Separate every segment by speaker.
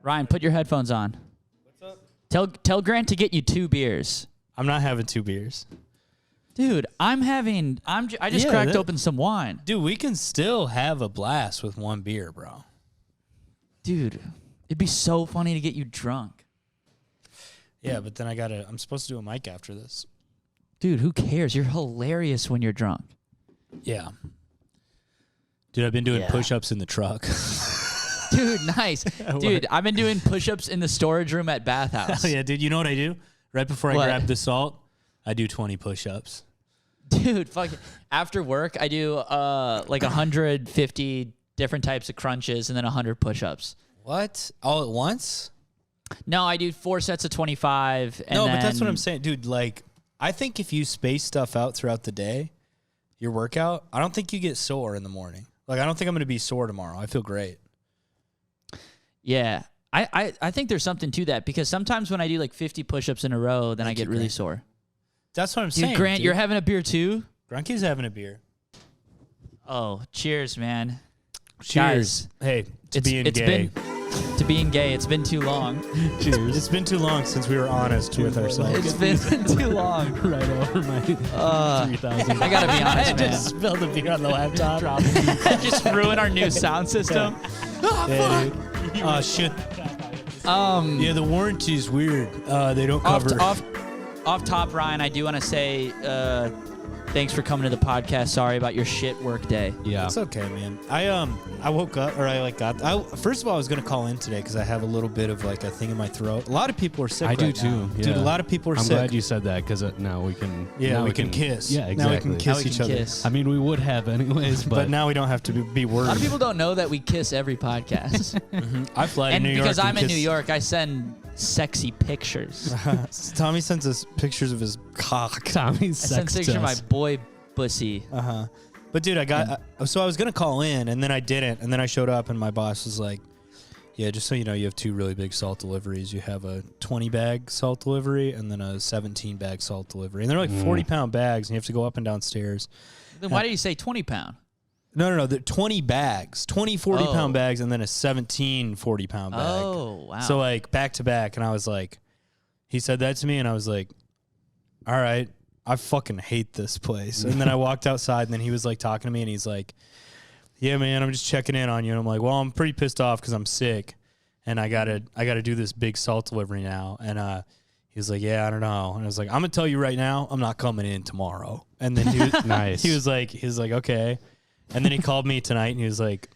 Speaker 1: Ryan, put your headphones on.
Speaker 2: What's up?
Speaker 1: Tell Grant to get you 2 beers.
Speaker 2: I'm not having 2 beers.
Speaker 1: Dude, I just cracked open some wine.
Speaker 2: Dude, we can still have a blast with 1 beer, bro.
Speaker 1: Dude, it'd be so funny to get you drunk.
Speaker 2: Yeah, but then I'm supposed to do a mic after this.
Speaker 1: Dude, who cares? You're hilarious when you're drunk.
Speaker 2: Yeah. Dude, I've been doing push-ups in the truck.
Speaker 1: Dude, nice. Dude, I've been doing push-ups in the storage room at Bathhouse.
Speaker 2: Hell yeah, dude. You know what I do? Right before I grab the salt, I do 20 push-ups.
Speaker 1: Dude, fuck it. After work, I do like 150 different types of crunches and then 100 push-ups.
Speaker 2: What? All at once?
Speaker 1: No, I do 4 sets of 25. And
Speaker 2: but that's what I'm saying. Dude, like, I think if you space stuff out throughout the day, your workout, I don't think you get sore in the morning. Like, I don't think I'm going to be sore tomorrow. I feel great.
Speaker 1: Yeah. I think there's something to that because sometimes when I do like 50 push-ups in a row, then I get really sore.
Speaker 2: That's what I'm saying.
Speaker 1: Grant, you're having a beer too?
Speaker 2: Grunky's having a beer.
Speaker 1: Oh, cheers, man.
Speaker 2: Cheers.
Speaker 1: Guys,
Speaker 2: hey, to being gay.
Speaker 1: To being gay. It's been too long.
Speaker 2: Cheers. It's been too long since we were honest with ourselves.
Speaker 1: It's been too long.
Speaker 3: Right over my 3,000.
Speaker 1: I gotta be honest, man.
Speaker 2: Just spilled the beer on the laptop.
Speaker 1: Just ruin our new sound system.
Speaker 2: Yeah, dude. Oh, shit. Yeah, the warranty's weird. They don't cover.
Speaker 1: Off top, Ryan, I do want to say thanks for coming to the podcast. Sorry about your shit work day.
Speaker 3: Yeah.
Speaker 2: It's okay, man. I woke up, or first of all, I was going to call in today because I have a little bit of like a thing in my throat. A lot of people are sick
Speaker 3: I
Speaker 2: right
Speaker 3: do too.
Speaker 2: now.
Speaker 3: Yeah.
Speaker 2: Dude, a lot of people are
Speaker 3: I'm
Speaker 2: sick.
Speaker 3: glad you said that because now we can.
Speaker 2: Yeah,
Speaker 3: now
Speaker 2: we can kiss.
Speaker 3: Yeah, exactly.
Speaker 2: Now we can kiss each other.
Speaker 1: Kiss.
Speaker 3: I mean, we would have anyways,
Speaker 2: but now we don't have to be worried.
Speaker 1: A lot of people don't know that we kiss every podcast.
Speaker 2: I fly to
Speaker 1: and
Speaker 2: New York.
Speaker 1: because I'm in New York, I send sexy pictures.
Speaker 2: Tommy sends us pictures of his cock.
Speaker 3: Tommy's
Speaker 1: I send pictures of my boy pussy.
Speaker 2: But dude, so I was gonna call in, and then I didn't, and then I showed up, and my boss was like, "Yeah, just so you know, you have 2 really big salt deliveries. You have a 20-bag salt delivery, and then a 17-bag salt delivery, and they're like 40-pound bags, and you have to go up and down stairs."
Speaker 1: Then why did you say 20-pound?
Speaker 2: No, the 20 bags, 20 40-pound bags, and then a 17 40-pound bag.
Speaker 1: Oh, wow.
Speaker 2: So like back to back, and I was like, he said that to me, and I was like, all right. I fucking hate this place. And then I walked outside, and then he was like talking to me, and he's like, yeah, man, I'm just checking in on you. And I'm like, well, I'm pretty pissed off because I'm sick, and I gotta do this big salt delivery now. And he was like, yeah, I don't know. And I was like, I'm gonna tell you right now, I'm not coming in tomorrow. And then he was
Speaker 3: nice.
Speaker 2: He was like, okay. And then he called me tonight, and he was like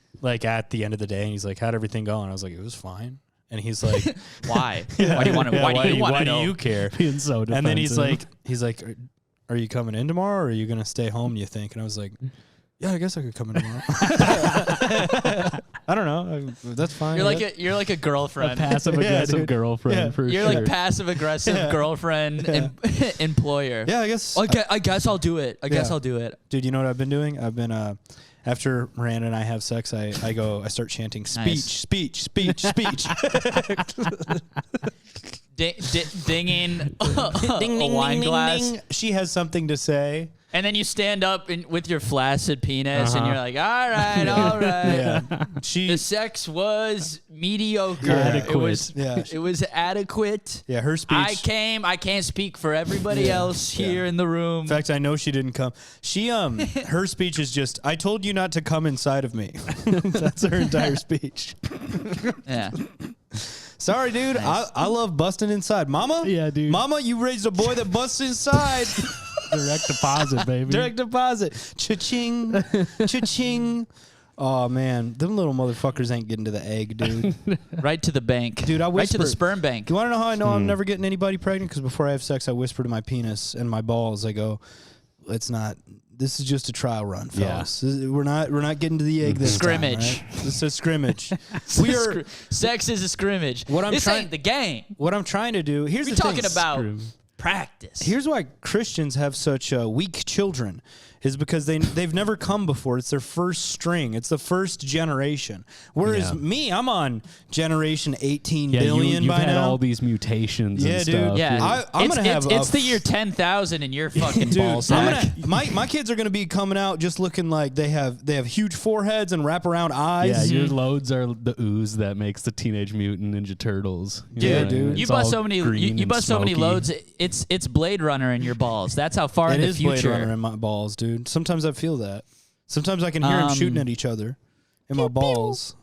Speaker 2: at the end of the day, and he's like, how'd everything go? And I was like, it was fine. And he's like,
Speaker 1: why? Why do you want to?
Speaker 2: Why do you care?
Speaker 3: Being so defensive.
Speaker 2: And then he's like, are you coming in tomorrow, or are you gonna stay home? You think? And I was like, yeah, I guess I could come in tomorrow. I don't know. That's fine.
Speaker 1: You're like a girlfriend,
Speaker 3: a passive aggressive girlfriend. For
Speaker 1: you're
Speaker 3: sure.
Speaker 1: like passive aggressive girlfriend employer.
Speaker 2: Yeah, I guess.
Speaker 1: I guess I'll do it. I guess I'll do it.
Speaker 2: Dude, you know what I've been doing? I've been after Miranda and I have sex, I start chanting speech.
Speaker 1: Dinging
Speaker 2: Ding,
Speaker 1: a wine glass.
Speaker 2: ding. She has something to say.
Speaker 1: And then you stand up with your flaccid penis, and you're like, all right, all right.
Speaker 2: Yeah.
Speaker 1: The sex was mediocre.
Speaker 3: Adequate.
Speaker 1: It was adequate.
Speaker 2: Yeah, her speech.
Speaker 1: I can't speak for everybody else here in the room.
Speaker 2: In fact, I know she didn't come. She her speech is just, I told you not to come inside of me. That's her entire speech.
Speaker 1: Yeah.
Speaker 2: Sorry, dude. Nice. I love busting inside. Mama?
Speaker 3: Yeah, dude.
Speaker 2: Mama, you raised a boy that busts inside.
Speaker 3: Direct deposit, baby.
Speaker 2: Direct deposit. Cha-ching. Cha-ching. Oh, man. Them little motherfuckers ain't getting to the egg, dude.
Speaker 1: Right to the bank.
Speaker 2: Dude, I whisper.
Speaker 1: Right to the sperm bank.
Speaker 2: You want to know how I know I'm never getting anybody pregnant? Because before I have sex, I whisper to my penis and my balls. I go, let's not. This is just a trial run, fellas. Yeah. We're not getting to the egg this
Speaker 1: scrimmage.
Speaker 2: time, right? This is a scrimmage.
Speaker 1: Sex is a scrimmage. This ain't the game.
Speaker 2: What I'm trying to do. We're
Speaker 1: talking about practice.
Speaker 2: Here's why Christians have such weak children. is because they've never come before. It's their first string. It's the first generation. Whereas me, I'm on generation 18 billion
Speaker 3: you've
Speaker 2: by
Speaker 3: had
Speaker 2: now.
Speaker 3: all these mutations and
Speaker 2: Dude.
Speaker 3: stuff.
Speaker 1: Yeah,
Speaker 2: I'm gonna have
Speaker 1: it's the year 10,000 and you're fucking ball sack.
Speaker 2: my kids are gonna be coming out just looking like they have huge foreheads and wraparound eyes.
Speaker 3: Yeah, your loads are the ooze that makes the Teenage Mutant Ninja Turtles.
Speaker 2: Dude.
Speaker 1: You bust so many loads. It's Blade Runner in your balls. That's how far in the future.
Speaker 2: It is Blade Runner in my balls, dude. Sometimes I feel that. Sometimes I can hear them shooting at each other in my balls.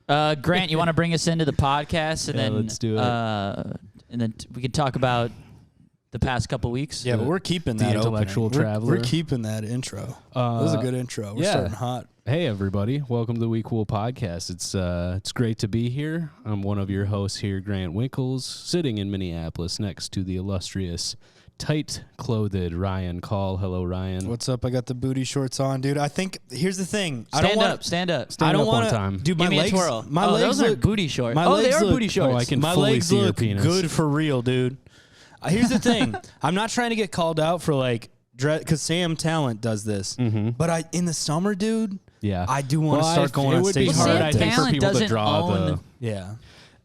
Speaker 1: Grant, you want to bring us into the podcast, and then
Speaker 3: let's do it.
Speaker 1: And then we can talk about the past couple weeks.
Speaker 2: Yeah, but we're keeping that
Speaker 3: intellectual
Speaker 2: opening.
Speaker 3: traveler.
Speaker 2: We're keeping that intro. That was a good intro. We're starting hot.
Speaker 3: Hey everybody, welcome to the We Cool podcast. It's great to be here. I'm one of your hosts here, Grant Winkles, sitting in Minneapolis next to the illustrious tight-clothed Ryan Call. Hello, Ryan.
Speaker 2: What's up? I got the booty shorts on, dude. I think here's the thing.
Speaker 1: Stand up.
Speaker 3: Stand
Speaker 2: I don't
Speaker 3: up
Speaker 2: want
Speaker 3: one time.
Speaker 2: Dude,
Speaker 1: Give
Speaker 2: my
Speaker 1: me
Speaker 2: legs.
Speaker 1: a twirl.
Speaker 2: My legs
Speaker 1: those
Speaker 2: look
Speaker 1: aren't booty shorts.
Speaker 2: My
Speaker 1: They
Speaker 2: legs
Speaker 1: are
Speaker 2: look-
Speaker 1: booty shorts.
Speaker 3: I can
Speaker 2: my
Speaker 3: fully
Speaker 2: legs
Speaker 3: see your
Speaker 2: look
Speaker 3: penis.
Speaker 2: good for real, dude. Here's the thing. I'm not trying to get called out for like because Sam Talent does this, but in the summer, dude.
Speaker 3: Yeah,
Speaker 2: I do want to start going on stage.
Speaker 3: It would be hard, I think, for
Speaker 1: Talent
Speaker 3: people to
Speaker 1: doesn't
Speaker 3: draw the.
Speaker 1: own-
Speaker 2: Yeah,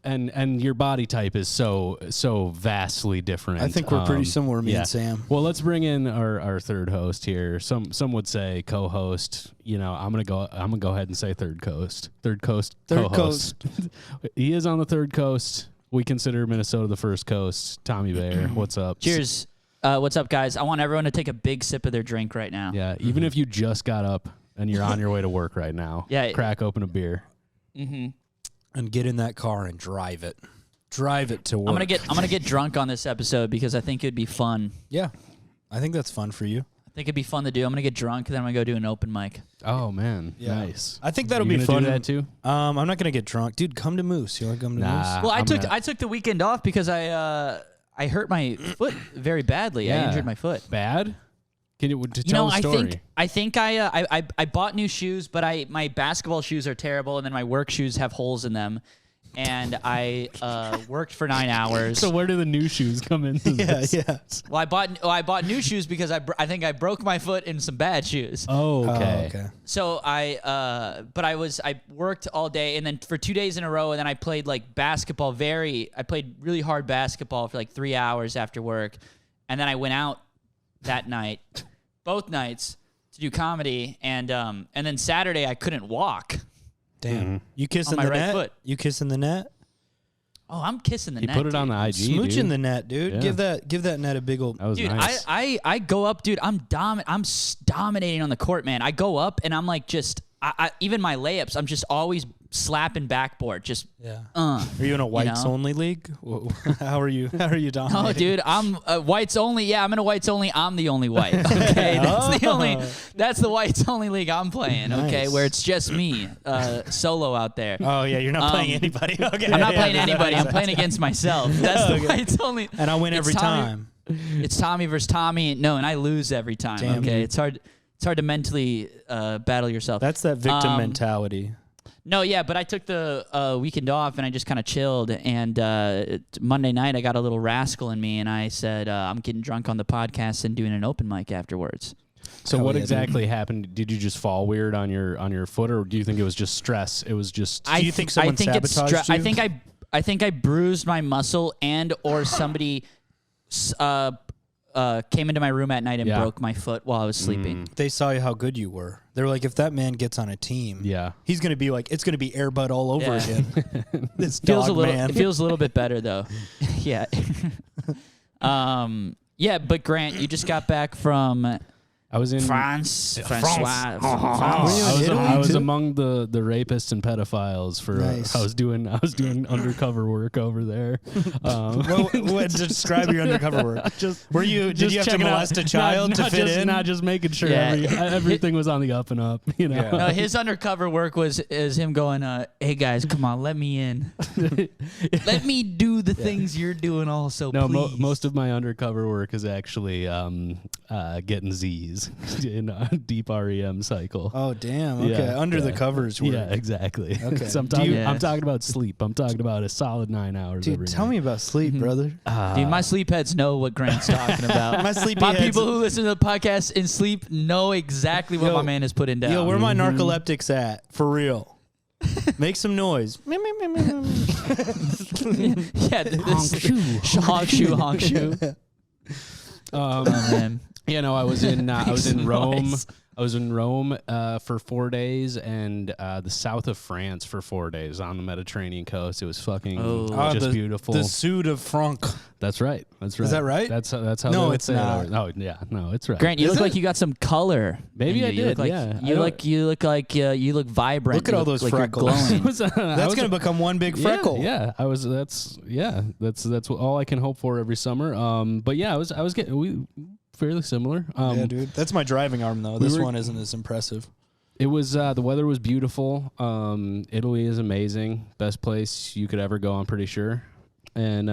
Speaker 3: And your body type is so vastly different.
Speaker 2: I think we're pretty similar, me and Sam.
Speaker 3: Well, let's bring in our third host here. Some would say co-host. You know, I'm gonna go ahead and say third coast co-host. He is on the third coast. We consider Minnesota the first coast. Tommy Bear, what's up?
Speaker 1: Cheers. What's up, guys? I want everyone to take a big sip of their drink right now.
Speaker 3: Yeah, even if you just got up and you're on your way to work right now, crack open a beer.
Speaker 1: Mm-hmm.
Speaker 2: And get in that car and drive it. Drive it to work.
Speaker 1: I'm gonna get drunk on this episode because I think it'd be fun.
Speaker 2: Yeah, I think that's fun for you.
Speaker 1: I think it'd be fun to do. I'm gonna get drunk and then I'm gonna go do an open mic.
Speaker 3: Oh man,
Speaker 2: Yeah.
Speaker 3: nice.
Speaker 2: I think that'll
Speaker 3: You
Speaker 2: be
Speaker 3: gonna
Speaker 2: fun.
Speaker 3: do that too.
Speaker 2: I'm not gonna get drunk, dude. Come to Moose. You want to come to Moose?
Speaker 3: Nah.
Speaker 1: Well, I
Speaker 3: I'm gonna-
Speaker 1: took the weekend off because I hurt my foot very badly. I injured my foot.
Speaker 3: Bad? Can you tell the story?
Speaker 1: I think I bought new shoes, but my basketball shoes are terrible, and then my work shoes have holes in them. And I worked for 9 hours.
Speaker 3: So where do the new shoes come into this?
Speaker 2: Yeah.
Speaker 1: Well, I bought new shoes because I think I broke my foot in some bad shoes.
Speaker 3: Oh, okay.
Speaker 2: Okay.
Speaker 1: So I worked all day, and then for 2 days in a row, and then I played like basketball. I played really hard basketball for like 3 hours after work, and then I went out that night, both nights, to do comedy, and then Saturday I couldn't walk.
Speaker 2: Damn. You kissing
Speaker 1: On my
Speaker 2: the
Speaker 1: right
Speaker 2: net?
Speaker 1: foot.
Speaker 2: You kissing the net?
Speaker 1: Oh, I'm kissing the
Speaker 3: He
Speaker 1: net.
Speaker 3: put it on
Speaker 1: dude.
Speaker 3: the IG,
Speaker 2: Smooching
Speaker 3: dude.
Speaker 2: the net, dude.
Speaker 3: Yeah.
Speaker 2: Give that net a big old.
Speaker 3: That was
Speaker 1: Dude,
Speaker 3: nice.
Speaker 1: I go up, dude. I'm dominating on the court, man. I go up and I'm like even my layups, I'm just always slapping backboard. Just
Speaker 2: Yeah.
Speaker 1: Are
Speaker 2: you in a whites only league? How are you? How are you dominating?
Speaker 1: No, dude, I'm whites only. Yeah, I'm in a whites only. I'm the only white. Okay, that's the whites only league I'm playing. Okay,
Speaker 2: Nice.
Speaker 1: where it's just me, solo out there.
Speaker 2: Oh yeah, you're not playing anybody. Okay.
Speaker 1: I'm not playing anybody. I'm playing against myself. That's the whites only.
Speaker 2: And I win every time.
Speaker 1: It's Tommy versus Tommy. No, and I lose every time.
Speaker 2: Damn
Speaker 1: Okay,
Speaker 2: you.
Speaker 1: it's hard to mentally battle yourself.
Speaker 2: That's that victim mentality.
Speaker 1: No, yeah, but I took the weekend off and I just kind of chilled. And Monday night, I got a little rascal in me, and I said, I'm getting drunk on the podcast and doing an open mic afterwards.
Speaker 3: So
Speaker 2: Hell
Speaker 3: what
Speaker 2: yeah,
Speaker 3: exactly happened? Did you just fall weird on your foot, or do you think it was just stress? It was just.
Speaker 2: Do you think someone sabotaged you?
Speaker 1: I think I bruised my muscle, and or somebody came into my room at night and broke my foot while I was sleeping.
Speaker 2: They saw how good you were. They were like, if that man gets on a team, he's gonna be like, it's gonna be Air Bud all over again. This
Speaker 1: feels
Speaker 2: dog man.
Speaker 1: It feels a little bit better though. Yeah. Yeah, but Grant, you just got back from
Speaker 3: I was in
Speaker 1: France.
Speaker 3: I was among the rapists and pedophiles for.
Speaker 2: Nice.
Speaker 3: I was doing undercover work over there.
Speaker 2: What describe your undercover work? Did you have to molest a child to fit in?
Speaker 3: Not just making sure
Speaker 1: Yeah.
Speaker 3: everything was on the up and up. You know.
Speaker 2: Yeah.
Speaker 1: No, his undercover work is him going, hey guys, come on, let me in. Let me do do the things you're doing also,
Speaker 3: No,
Speaker 1: please.
Speaker 3: most of my undercover work is actually getting Z's in a deep REM cycle.
Speaker 2: Oh, damn. Okay.
Speaker 3: Yeah,
Speaker 2: Under the
Speaker 3: yeah.
Speaker 2: covers work.
Speaker 3: Yeah, exactly.
Speaker 2: Okay.
Speaker 3: So I'm talking about sleep. I'm talking about a solid 9 hours every
Speaker 2: Dude, tell
Speaker 3: night.
Speaker 2: me about sleep, brother.
Speaker 1: Dude, my sleepheads know what Grant's talking about.
Speaker 2: My sleepy
Speaker 1: My
Speaker 2: heads-
Speaker 1: people who listen to the podcast in sleep know exactly what
Speaker 2: Yo,
Speaker 1: my man is putting down.
Speaker 2: Yo, where my narcoleptics at? For real. Make some noise.
Speaker 1: yeah, honk shoe. Oh man.
Speaker 3: You know, I was in
Speaker 1: Make some
Speaker 3: Rome.
Speaker 1: noise.
Speaker 3: I was in Rome for 4 days and the south of France for 4 days on the Mediterranean coast. It was fucking just beautiful.
Speaker 2: The Sud of Franc.
Speaker 3: That's right. That's right.
Speaker 2: Is that right?
Speaker 3: That's how.
Speaker 2: No,
Speaker 3: they would
Speaker 2: it's
Speaker 3: say
Speaker 2: not.
Speaker 3: it. Oh yeah, no, it's right.
Speaker 1: Grant, you
Speaker 2: Is
Speaker 1: look
Speaker 2: it?
Speaker 1: like you got some color.
Speaker 3: Maybe
Speaker 1: in
Speaker 3: I
Speaker 1: you. You
Speaker 3: did,
Speaker 1: look like,
Speaker 3: yeah.
Speaker 1: You look vibrant.
Speaker 2: Look at
Speaker 1: You
Speaker 2: all
Speaker 1: look
Speaker 2: those
Speaker 1: like you're
Speaker 2: freckles.
Speaker 1: glowing.
Speaker 2: That's going to become one big freckle.
Speaker 3: Yeah, that's all I can hope for every summer. But yeah, I was getting fairly similar.
Speaker 2: Yeah, dude. That's my driving arm, though. This one isn't as impressive.
Speaker 3: It was the weather was beautiful. Italy is amazing. Best place you could ever go, I'm pretty sure. And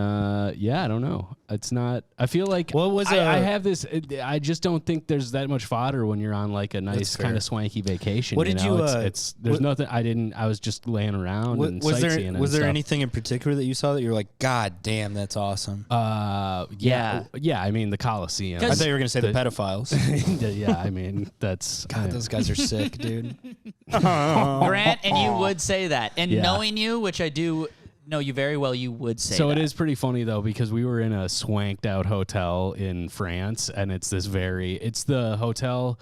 Speaker 3: yeah, I don't know. It's not. I feel like
Speaker 2: What was
Speaker 3: I have this. I just don't think there's that much fodder when you're on like a nice
Speaker 2: fair.
Speaker 3: kind of swanky vacation.
Speaker 2: What
Speaker 3: you
Speaker 2: did
Speaker 3: know?
Speaker 2: you,
Speaker 3: There's nothing. I was just laying around and
Speaker 2: Was
Speaker 3: sightseeing.
Speaker 2: there
Speaker 3: and stuff.
Speaker 2: anything in particular that you saw that you're like, God damn, that's awesome?
Speaker 3: Yeah. I mean the Colosseum.
Speaker 2: I thought you were going to say the pedophiles.
Speaker 3: Yeah, I mean that's
Speaker 2: God, those guys are sick, dude.
Speaker 1: Grant, and you would say that. And
Speaker 3: Yeah.
Speaker 1: knowing you, which I do know you very well, you would say
Speaker 3: So
Speaker 1: that.
Speaker 3: it is pretty funny though because we were in a swanked out hotel in France and it's the hotel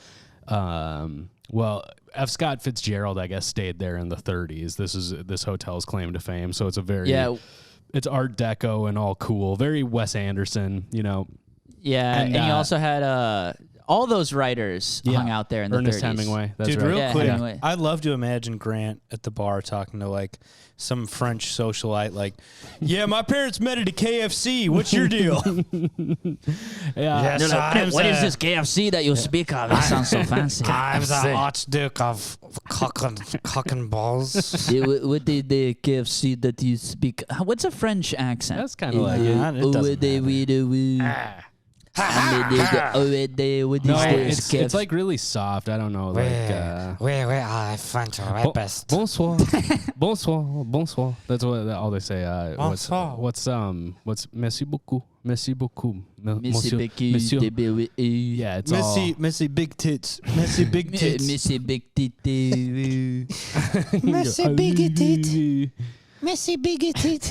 Speaker 3: well F. Scott Fitzgerald I guess stayed there in the 30s. This hotel's claim to fame, so it's a very it's Art Deco and all cool, very Wes Anderson, you know.
Speaker 1: Yeah, and you also had all those writers hung out there in the
Speaker 3: Ernest
Speaker 1: 30s.
Speaker 3: Hemingway. That's
Speaker 2: Dude,
Speaker 3: right.
Speaker 2: real
Speaker 1: Yeah,
Speaker 2: quick,
Speaker 1: Hemingway.
Speaker 2: I'd love to imagine Grant at the bar talking to like some French socialite, like, yeah, my parents met at a KFC. What's your deal?
Speaker 3: Yeah.
Speaker 1: They're like, what is this KFC that you speak of? It sounds so fancy.
Speaker 2: I'm the Archduke of cock and balls.
Speaker 1: Yeah, what the KFC that you speak? What's a French accent?
Speaker 3: That's kind of like
Speaker 2: it doesn't matter.
Speaker 3: no, it's like really soft. I don't know, like
Speaker 4: I find your best.
Speaker 3: bonsoir, bonsoir. That's what all they say.
Speaker 4: Bonsoir.
Speaker 3: What's merci beaucoup,
Speaker 1: Monsieur
Speaker 3: monsieur. Yeah, it's all.
Speaker 2: Messy big tits. Messy big tits.
Speaker 1: Missy Big Titty.
Speaker 4: Messy bigoted. Messy bigoted.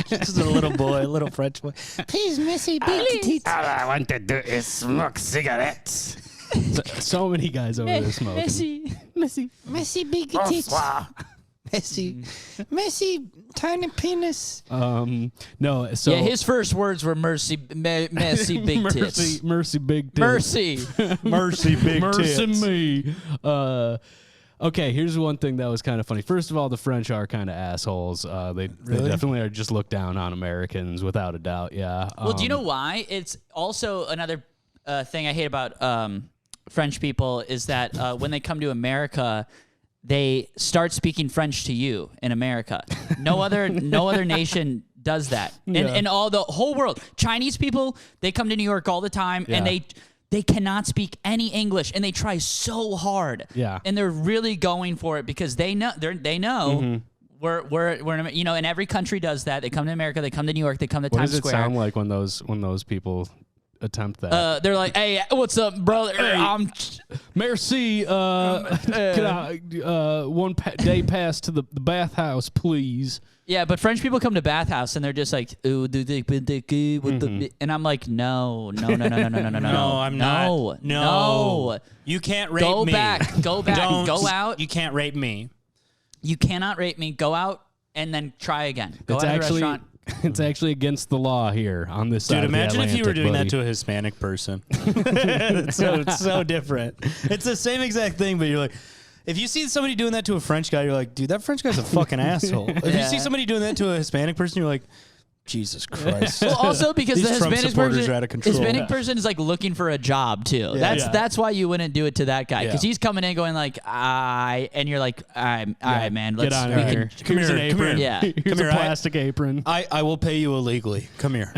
Speaker 2: Just a little boy, a little French boy.
Speaker 4: Please, messy bigoted.
Speaker 5: All I want to do is smoke cigarettes.
Speaker 3: So many guys over there smoking.
Speaker 4: Messy bigoted.
Speaker 5: Bonsoir.
Speaker 4: Messy tiny penis.
Speaker 3: No, so
Speaker 1: Yeah, his first words were mercy big tits.
Speaker 3: mercy, big tits.
Speaker 1: Mercy.
Speaker 2: Mercy big
Speaker 3: Mercy
Speaker 2: tits.
Speaker 3: me. Okay, here's one thing that was kind of funny. First of all, the French are kind of assholes. They definitely are just look down on Americans without a doubt. Yeah.
Speaker 1: Well, do you know why? It's also another thing I hate about French people is that when they come to America, they start speaking French to you in America. No other nation does that. And all the whole world. Chinese people, they come to New York all the time and they cannot speak any English and they try so hard.
Speaker 3: Yeah.
Speaker 1: And they're really going for it because they know we're you know, and every country does that. They come to America, they come to New York, they come to
Speaker 3: What
Speaker 1: Times
Speaker 3: does it
Speaker 1: Square.
Speaker 3: sound like when those people attempt that?
Speaker 1: They're like, "Hey, what's up, brother? I'm
Speaker 3: Merci. Can I one day pass to the bathhouse, please?
Speaker 1: Yeah, but French people come to bathhouse and they're just like, "Ooh, and I'm like, no,
Speaker 2: No, I'm not. No. You can't rape
Speaker 1: Go
Speaker 2: me.
Speaker 1: back, go out.
Speaker 2: You can't rape me.
Speaker 1: You cannot rape me. Go out and then try again. Go
Speaker 3: It's
Speaker 1: out to the
Speaker 3: actually
Speaker 1: restaurant.
Speaker 3: it's actually against the law here on this side.
Speaker 2: Dude,
Speaker 3: of the
Speaker 2: imagine if you were
Speaker 3: Atlantic,
Speaker 2: doing
Speaker 3: buddy.
Speaker 2: that to a Hispanic person. it's so different. It's the same exact thing, but you're like, if you see somebody doing that to a French guy, you're like, dude, that French guy's a fucking asshole. If you see somebody doing that to a Hispanic person, you're like, Jesus Christ.
Speaker 1: Well, also because
Speaker 2: These
Speaker 1: the
Speaker 2: Trump
Speaker 1: Hispanic
Speaker 2: supporters
Speaker 1: person,
Speaker 2: are out of control.
Speaker 1: Hispanic person is like looking for a job too. That's why you wouldn't do it to that guy because
Speaker 2: Yeah.
Speaker 1: he's coming in going like and you're like all right, man,
Speaker 3: Get
Speaker 1: let's
Speaker 3: on
Speaker 1: we
Speaker 3: here.
Speaker 1: can
Speaker 3: Here's an apron.
Speaker 1: Yeah.
Speaker 3: Here's
Speaker 2: Come
Speaker 3: a
Speaker 2: here,
Speaker 3: plastic apron.
Speaker 2: I will pay you illegally. Come here.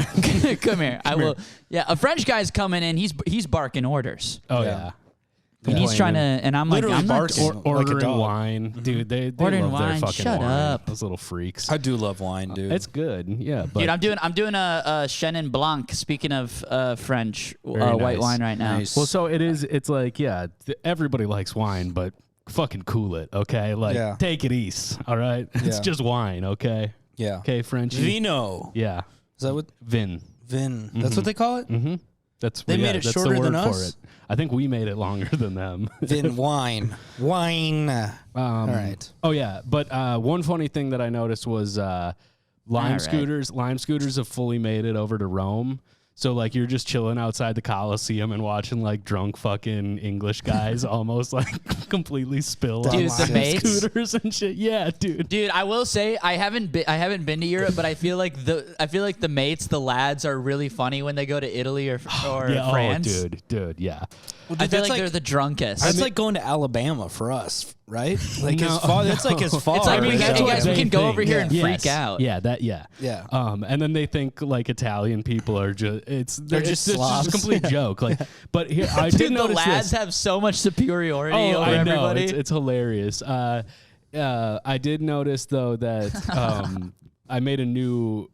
Speaker 1: come here. I will. Yeah, a French guy's coming in. He's barking orders.
Speaker 3: Oh,
Speaker 2: Yeah.
Speaker 3: yeah.
Speaker 1: And he's trying to, and I'm like,
Speaker 2: Literally
Speaker 1: I'm not.
Speaker 2: barking. Like a
Speaker 3: Ordering
Speaker 2: dog.
Speaker 3: wine. Dude, they
Speaker 1: Ordering
Speaker 3: love their
Speaker 1: wine,
Speaker 3: fucking
Speaker 1: shut
Speaker 3: wine.
Speaker 1: up.
Speaker 3: Those little freaks.
Speaker 2: I do love wine, dude.
Speaker 3: It's good. Yeah. But
Speaker 1: Dude, I'm doing a Chenin Blanc. Speaking of French
Speaker 3: Very
Speaker 1: white
Speaker 3: nice.
Speaker 1: wine right now.
Speaker 2: Nice.
Speaker 3: well, so it's like, yeah, everybody likes wine, but fucking cool it, okay? Like,
Speaker 2: Yeah.
Speaker 3: take it easy, all right? It's
Speaker 2: Yeah.
Speaker 3: just wine, okay?
Speaker 2: yeah.
Speaker 3: Okay, French.
Speaker 2: Vino.
Speaker 3: Yeah.
Speaker 2: Is that what?
Speaker 3: Vin.
Speaker 2: Vin. That's what they call it?
Speaker 3: Mm-hmm. That's
Speaker 2: They
Speaker 3: yeah,
Speaker 2: made it
Speaker 3: that's
Speaker 2: shorter
Speaker 3: the word
Speaker 2: than
Speaker 3: for
Speaker 2: us?
Speaker 3: it. I think we made it longer than them.
Speaker 2: Vin wine. Wine. All right.
Speaker 3: Oh yeah, but one funny thing that I noticed was Lime
Speaker 1: right.
Speaker 3: scooters. Lime scooters have fully made it over to Rome. So like you're just chilling outside the Coliseum and watching like drunk fucking English guys almost like completely spill
Speaker 1: Dude,
Speaker 3: on
Speaker 1: the
Speaker 3: lime
Speaker 1: mates?
Speaker 3: scooters and shit. Yeah, dude.
Speaker 1: Dude, I will say I haven't been to Europe, but I feel like the mates, the lads, are really funny when they go to Italy or
Speaker 3: Yeah,
Speaker 1: France.
Speaker 3: oh, dude, yeah.
Speaker 2: Well,
Speaker 1: I
Speaker 2: dude,
Speaker 1: feel
Speaker 2: that's
Speaker 1: like they're the drunkest.
Speaker 2: That's like going to Alabama for us, right? Like
Speaker 3: No.
Speaker 2: as far. That's like as far.
Speaker 1: It's like,
Speaker 2: as
Speaker 1: hey guys, we
Speaker 3: they
Speaker 1: can go
Speaker 3: think.
Speaker 1: over here and
Speaker 3: Yes.
Speaker 1: freak out.
Speaker 3: Yeah, that yeah.
Speaker 2: Yeah.
Speaker 3: And then they think like Italian people are just they're
Speaker 2: just
Speaker 3: it's
Speaker 2: slobs.
Speaker 3: just a complete joke. Like, but here I
Speaker 1: Dude,
Speaker 3: did
Speaker 1: the
Speaker 3: notice
Speaker 1: lads
Speaker 3: this.
Speaker 1: have so much superiority over
Speaker 3: I know
Speaker 1: everybody.
Speaker 3: it's hilarious. I did notice though that I made a new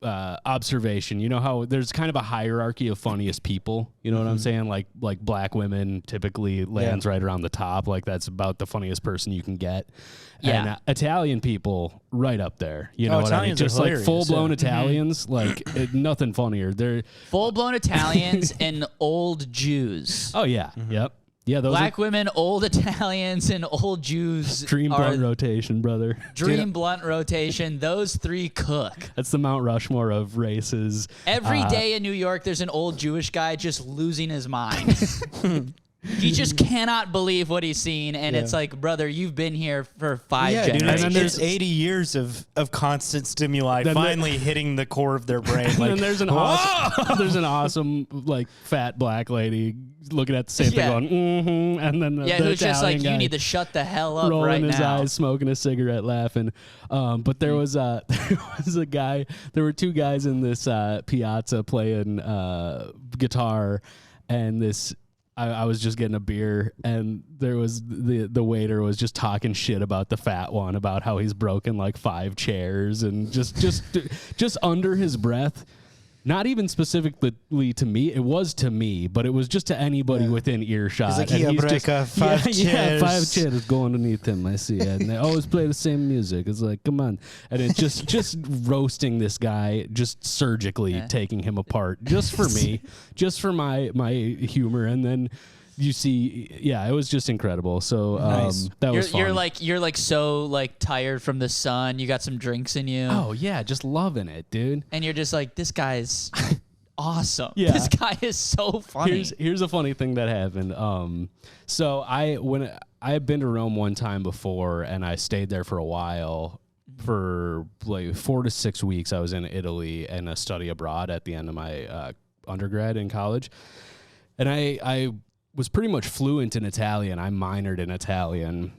Speaker 3: observation. You know how there's kind of a hierarchy of funniest people. You know what I'm saying? Like black women typically lands right around the top. Like that's about the funniest person you can get.
Speaker 1: Yeah.
Speaker 3: And Italian people right up there. You know what I mean?
Speaker 2: Italians are
Speaker 3: Just like
Speaker 2: hilarious,
Speaker 3: full blown
Speaker 2: yeah.
Speaker 3: Italians. Like nothing funnier. They're
Speaker 1: Full blown Italians and old Jews.
Speaker 3: oh yeah, yep, yeah. Those
Speaker 1: Black women, old Italians, and old Jews
Speaker 3: are dream
Speaker 1: are
Speaker 3: blunt rotation, brother.
Speaker 1: dream blunt rotation. Those three cook.
Speaker 3: That's the Mount Rushmore of races.
Speaker 1: Every day in New York, there's an old Jewish guy just losing his mind. He just cannot believe what he's seen, and it's like, brother, you've been here for 5
Speaker 2: Yeah, dude.
Speaker 1: generations.
Speaker 3: And then
Speaker 2: It's 80 years of constant stimuli
Speaker 3: Then
Speaker 2: finally hitting the core of their brain.
Speaker 3: And
Speaker 2: Like,
Speaker 3: then there's an awesome like fat black lady looking at the same thing
Speaker 1: Yeah.
Speaker 3: going, mm-hmm, and then the
Speaker 1: who's just like,
Speaker 3: Italian
Speaker 1: you
Speaker 3: guy
Speaker 1: need to shut the hell up
Speaker 3: rolling
Speaker 1: right
Speaker 3: his
Speaker 1: now.
Speaker 3: eyes, smoking a cigarette, laughing. But there was a guy. There were two guys in this piazza playing guitar, and this. I was just getting a beer, and there was the waiter was just talking shit about the fat one, about how he's broken like 5 chairs, and just under his breath. Not even specifically to me. It was to me, but it was just to anybody within earshot.
Speaker 2: He's like,
Speaker 3: And
Speaker 2: "Yeah,
Speaker 3: he's
Speaker 2: break
Speaker 3: just-
Speaker 2: a 5 chairs."
Speaker 3: 5 chairs go underneath him. I see it. And they always play the same music. It's like, come on. And it's just roasting this guy, just surgically taking him apart, just for me, just for my humor. And then you see, it was just incredible. So
Speaker 2: Nice.
Speaker 3: that was fun.
Speaker 1: You're like so like tired from the sun. You got some drinks in you.
Speaker 3: Oh yeah, just loving it, dude.
Speaker 1: And you're just like, this guy's awesome.
Speaker 3: Yeah.
Speaker 1: This guy is so funny.
Speaker 3: Here's a funny thing that happened. So I had been to Rome one time before, and I stayed there for a while. For like 4 to 6 weeks, I was in Italy and a study abroad at the end of my undergrad in college, and I was pretty much fluent in Italian. I minored in Italian,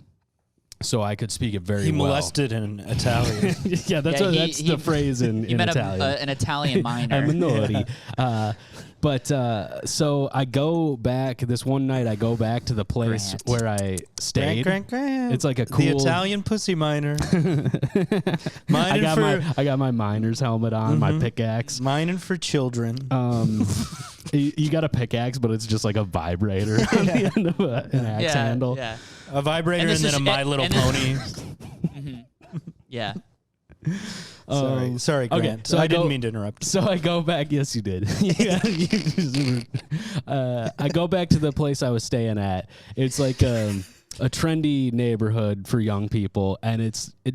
Speaker 3: so I could speak it very
Speaker 2: he
Speaker 3: well.
Speaker 2: molested an Italian.
Speaker 3: Yeah, that's
Speaker 1: Yeah,
Speaker 3: that's the phrase in
Speaker 1: you met
Speaker 3: Italian.
Speaker 1: an Italian minor.
Speaker 3: A minori. So I go back this one night. I go back to the place
Speaker 1: Grant.
Speaker 3: where I stayed.
Speaker 2: Grant.
Speaker 3: It's like a
Speaker 2: The
Speaker 3: cool-
Speaker 2: Italian pussy miner.
Speaker 3: I got my miner's helmet on, my pickaxe.
Speaker 2: Mining for children.
Speaker 3: You got a pickaxe, but it's just like a vibrator on the end of an axe handle.
Speaker 1: Yeah.
Speaker 2: A vibrator
Speaker 1: And
Speaker 2: and,
Speaker 1: this
Speaker 2: then
Speaker 1: is-
Speaker 2: a My
Speaker 1: and-
Speaker 2: Little
Speaker 1: and this-
Speaker 2: Pony.
Speaker 1: Yeah.
Speaker 2: Sorry,
Speaker 3: okay,
Speaker 2: Grant.
Speaker 3: so
Speaker 2: I
Speaker 3: I
Speaker 2: didn't
Speaker 3: go-
Speaker 2: mean to interrupt.
Speaker 3: So I go back. Yes, you did. I go back to the place I was staying at. It's like a trendy neighborhood for young people, and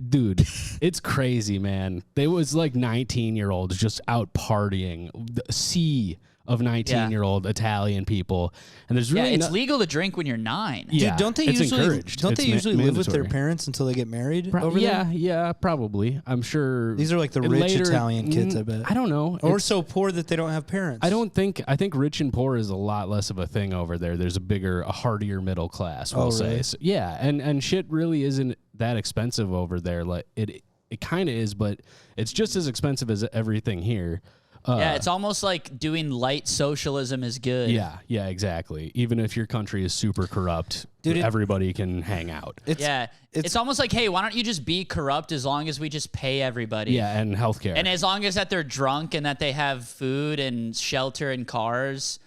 Speaker 3: dude, it's crazy, man. They was like 19-year-olds just out partying. The sea of 19-year-old Italian people, and there's really
Speaker 1: it's legal to drink when you're 9.
Speaker 3: Yeah,
Speaker 2: Dude, don't they
Speaker 3: it's
Speaker 2: usually
Speaker 3: encouraged.
Speaker 2: don't they
Speaker 3: It's
Speaker 2: usually live with their
Speaker 3: mandatory.
Speaker 2: parents until they get married over
Speaker 3: yeah,
Speaker 2: there?
Speaker 3: yeah, probably. I'm sure
Speaker 2: These are like the rich
Speaker 3: later-
Speaker 2: Italian kids, I bet.
Speaker 3: I don't know.
Speaker 2: Or
Speaker 3: It's-
Speaker 2: so poor that they don't have parents.
Speaker 3: I think rich and poor is a lot less of a thing over there. There's a hardier middle class, we'll say.
Speaker 2: really?
Speaker 3: So, yeah, and shit really isn't that expensive over there. Like it kind of is, but it's just as expensive as everything here.
Speaker 1: Yeah, it's almost like doing light socialism is good.
Speaker 3: Yeah, exactly. Even if your country is super corrupt,
Speaker 2: Dude,
Speaker 3: everybody can hang out.
Speaker 1: It's almost like, hey, why don't you just be corrupt as long as we just pay everybody?
Speaker 3: Yeah, and healthcare.
Speaker 1: And as long as that they're drunk and that they have food and shelter and cars.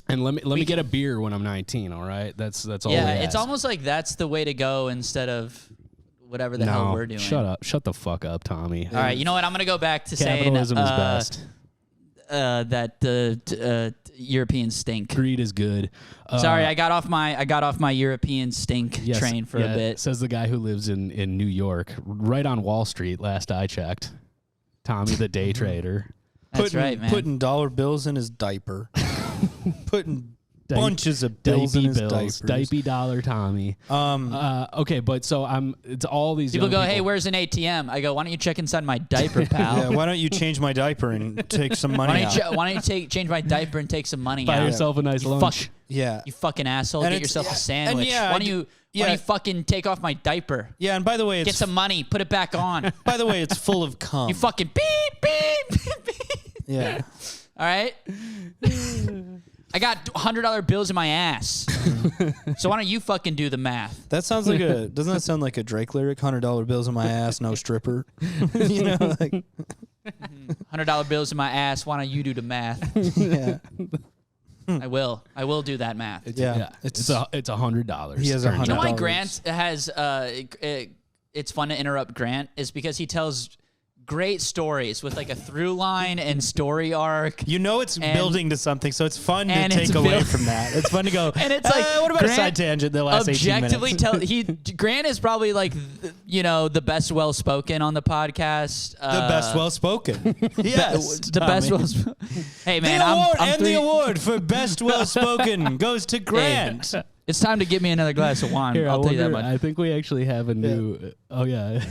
Speaker 3: And let me get a beer when I'm 19. All right, that's all.
Speaker 1: Yeah,
Speaker 3: we
Speaker 1: it's
Speaker 3: ask.
Speaker 1: almost like that's the way to go instead of whatever the hell we're doing.
Speaker 3: Shut up. Shut the fuck up, Tommy.
Speaker 1: All right, you know what? I'm gonna go back to
Speaker 3: Capitalism
Speaker 1: saying
Speaker 3: is best.
Speaker 1: That the Europeans stink.
Speaker 3: Greed is good.
Speaker 1: Sorry, I got off my European stink
Speaker 3: Yes,
Speaker 1: train for a bit.
Speaker 3: Says the guy who lives in New York, right on Wall Street. Last I checked, Tommy the day trader.
Speaker 1: That's right, man.
Speaker 2: Putting dollar bills in his diaper. Putting bunches of bills in his diapers.
Speaker 3: Diaper dollar Tommy. Okay, but so it's all these
Speaker 1: People
Speaker 3: young
Speaker 1: go,
Speaker 3: people.
Speaker 1: hey, where's an ATM? I go, why don't you check inside my diaper, pal?
Speaker 2: Yeah, why don't you change my diaper and take some money out?
Speaker 1: Why don't you change my diaper and take some money
Speaker 3: buy
Speaker 1: out?
Speaker 3: yourself a nice
Speaker 1: You
Speaker 3: lunch.
Speaker 2: Yeah.
Speaker 1: You fucking asshole.
Speaker 2: And
Speaker 1: Get
Speaker 2: it's-
Speaker 1: yourself
Speaker 2: yeah,
Speaker 1: a sandwich.
Speaker 2: and yeah,
Speaker 1: Why don't you fucking take off my diaper?
Speaker 2: Yeah, and by the way,
Speaker 1: Get
Speaker 2: it's
Speaker 1: some money. Put it back on.
Speaker 2: by the way, it's full of cum.
Speaker 1: You fucking beep, beep, beep, beep.
Speaker 2: Yeah.
Speaker 1: All right? I got $100 bills in my ass. So why don't you fucking do the math?
Speaker 2: That sounds like doesn't that sound like a Drake lyric? $100 bills in my ass, no stripper. You know, like
Speaker 1: $100 bills in my ass. Why don't you do the math?
Speaker 2: yeah.
Speaker 1: I will do that math.
Speaker 2: Yeah.
Speaker 3: It's $100.
Speaker 2: He has
Speaker 3: Turns
Speaker 1: You know
Speaker 3: out.
Speaker 1: why
Speaker 2: $100.
Speaker 1: Grant has it's fun to interrupt Grant is because he tells great stories with like a through line and story arc.
Speaker 2: You know it's
Speaker 1: And-
Speaker 2: building to something, so it's fun to
Speaker 1: and
Speaker 2: take
Speaker 1: it's
Speaker 2: away
Speaker 1: build-
Speaker 2: from that. It's fun to go,
Speaker 1: And it's like,
Speaker 2: what about a
Speaker 1: Grant
Speaker 2: side tangent the last 18
Speaker 1: objectively
Speaker 2: minutes?
Speaker 1: Grant is probably like the best well spoken on the podcast.
Speaker 2: The best well-spoken. Yes.
Speaker 1: the best
Speaker 2: Tommy.
Speaker 1: well. Hey
Speaker 2: The
Speaker 1: man,
Speaker 2: award
Speaker 1: I'm
Speaker 2: and the award for best well-spoken goes to Grant.
Speaker 1: It's time to give me another glass of wine.
Speaker 3: Here,
Speaker 1: I'll tell you that much.
Speaker 3: I think we actually have a new. Oh yeah.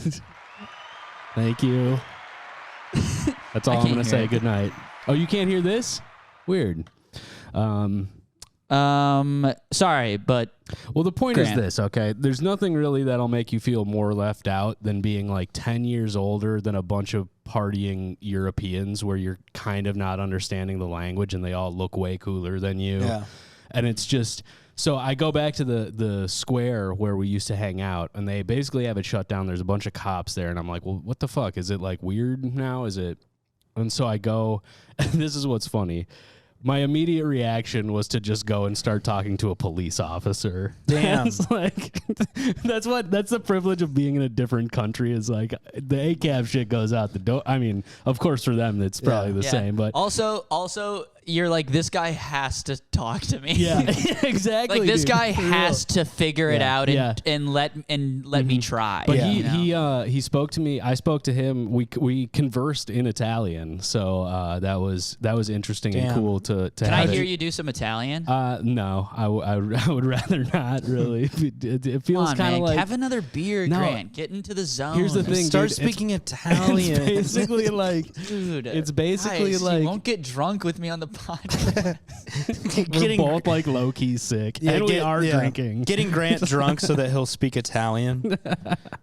Speaker 3: Thank you. That's all I'm
Speaker 1: can't
Speaker 3: gonna
Speaker 1: hear
Speaker 3: say.
Speaker 1: it.
Speaker 3: Good night. Oh, you can't hear this? Weird.
Speaker 1: Sorry, but
Speaker 3: Well, the point is
Speaker 1: Grant.
Speaker 3: this, okay? There's nothing really that'll make you feel more left out than being like 10 years older than a bunch of partying Europeans where you're kind of not understanding the language and they all look way cooler than you.
Speaker 2: Yeah.
Speaker 3: And it's just so I go back to the square where we used to hang out and they basically have it shut down. There's a bunch of cops there and I'm like, well, what the fuck? Is it like weird now? Is it? And so I go, and this is what's funny. My immediate reaction was to just go and start talking to a police officer.
Speaker 2: Damn.
Speaker 3: It's like that's the privilege of being in a different country is like the ACAB shit goes out the door. I mean, of course for them it's probably the
Speaker 1: yeah.
Speaker 3: same, but
Speaker 1: also you're like, this guy has to talk to me.
Speaker 3: yeah, exactly.
Speaker 1: Like this
Speaker 3: dude.
Speaker 1: guy
Speaker 3: For real.
Speaker 1: has to figure it out and
Speaker 3: Yeah.
Speaker 1: and let me try.
Speaker 3: But
Speaker 2: Yeah.
Speaker 3: he spoke to me. I spoke to him. We conversed in Italian, so that was interesting and
Speaker 2: Damn.
Speaker 3: cool to
Speaker 1: Can I
Speaker 3: have
Speaker 1: hear
Speaker 3: it.
Speaker 1: you do some Italian?
Speaker 3: No, I would rather not really. It
Speaker 1: Come
Speaker 3: feels
Speaker 1: on,
Speaker 3: kind
Speaker 1: man.
Speaker 3: of like
Speaker 1: Have another beer,
Speaker 3: No.
Speaker 1: Get into the zone.
Speaker 3: Here's the thing,
Speaker 2: Start
Speaker 3: dude,
Speaker 2: speaking
Speaker 3: it's
Speaker 2: Italian.
Speaker 3: basically like
Speaker 1: dude.
Speaker 3: it's basically
Speaker 1: guys,
Speaker 3: like
Speaker 1: you won't get drunk with me on the podcast.
Speaker 3: we're both like low key sick, and we are drinking.
Speaker 2: Getting Grant drunk so that he'll speak Italian.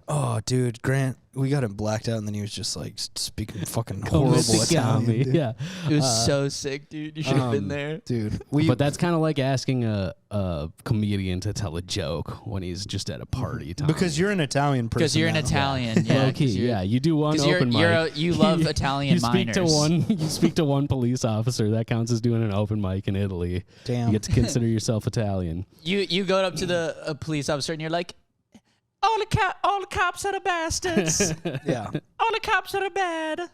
Speaker 2: Oh, dude, Grant, we got him blacked out, and then he was just like speaking fucking horrible Italian. dude.
Speaker 3: Yeah,
Speaker 1: It was so sick, dude. You should have been there.
Speaker 2: Dude,
Speaker 3: but that's kind of like asking a comedian to tell a joke when he's just at a party. Tommy.
Speaker 2: because you're an Italian person.
Speaker 1: Because you're an
Speaker 2: now.
Speaker 1: Italian, yeah.
Speaker 3: Low key, yeah. You do one
Speaker 1: 'cause
Speaker 3: open mic.
Speaker 1: you love Italian
Speaker 3: you speak to
Speaker 1: minors.
Speaker 3: you speak to one police officer. That counts as doing an open mic in Italy.
Speaker 2: Damn.
Speaker 3: You get to consider yourself Italian.
Speaker 1: You go up to the police officer and you're like, all the cops are the bastards.
Speaker 2: Yeah.
Speaker 1: All the cops are bad.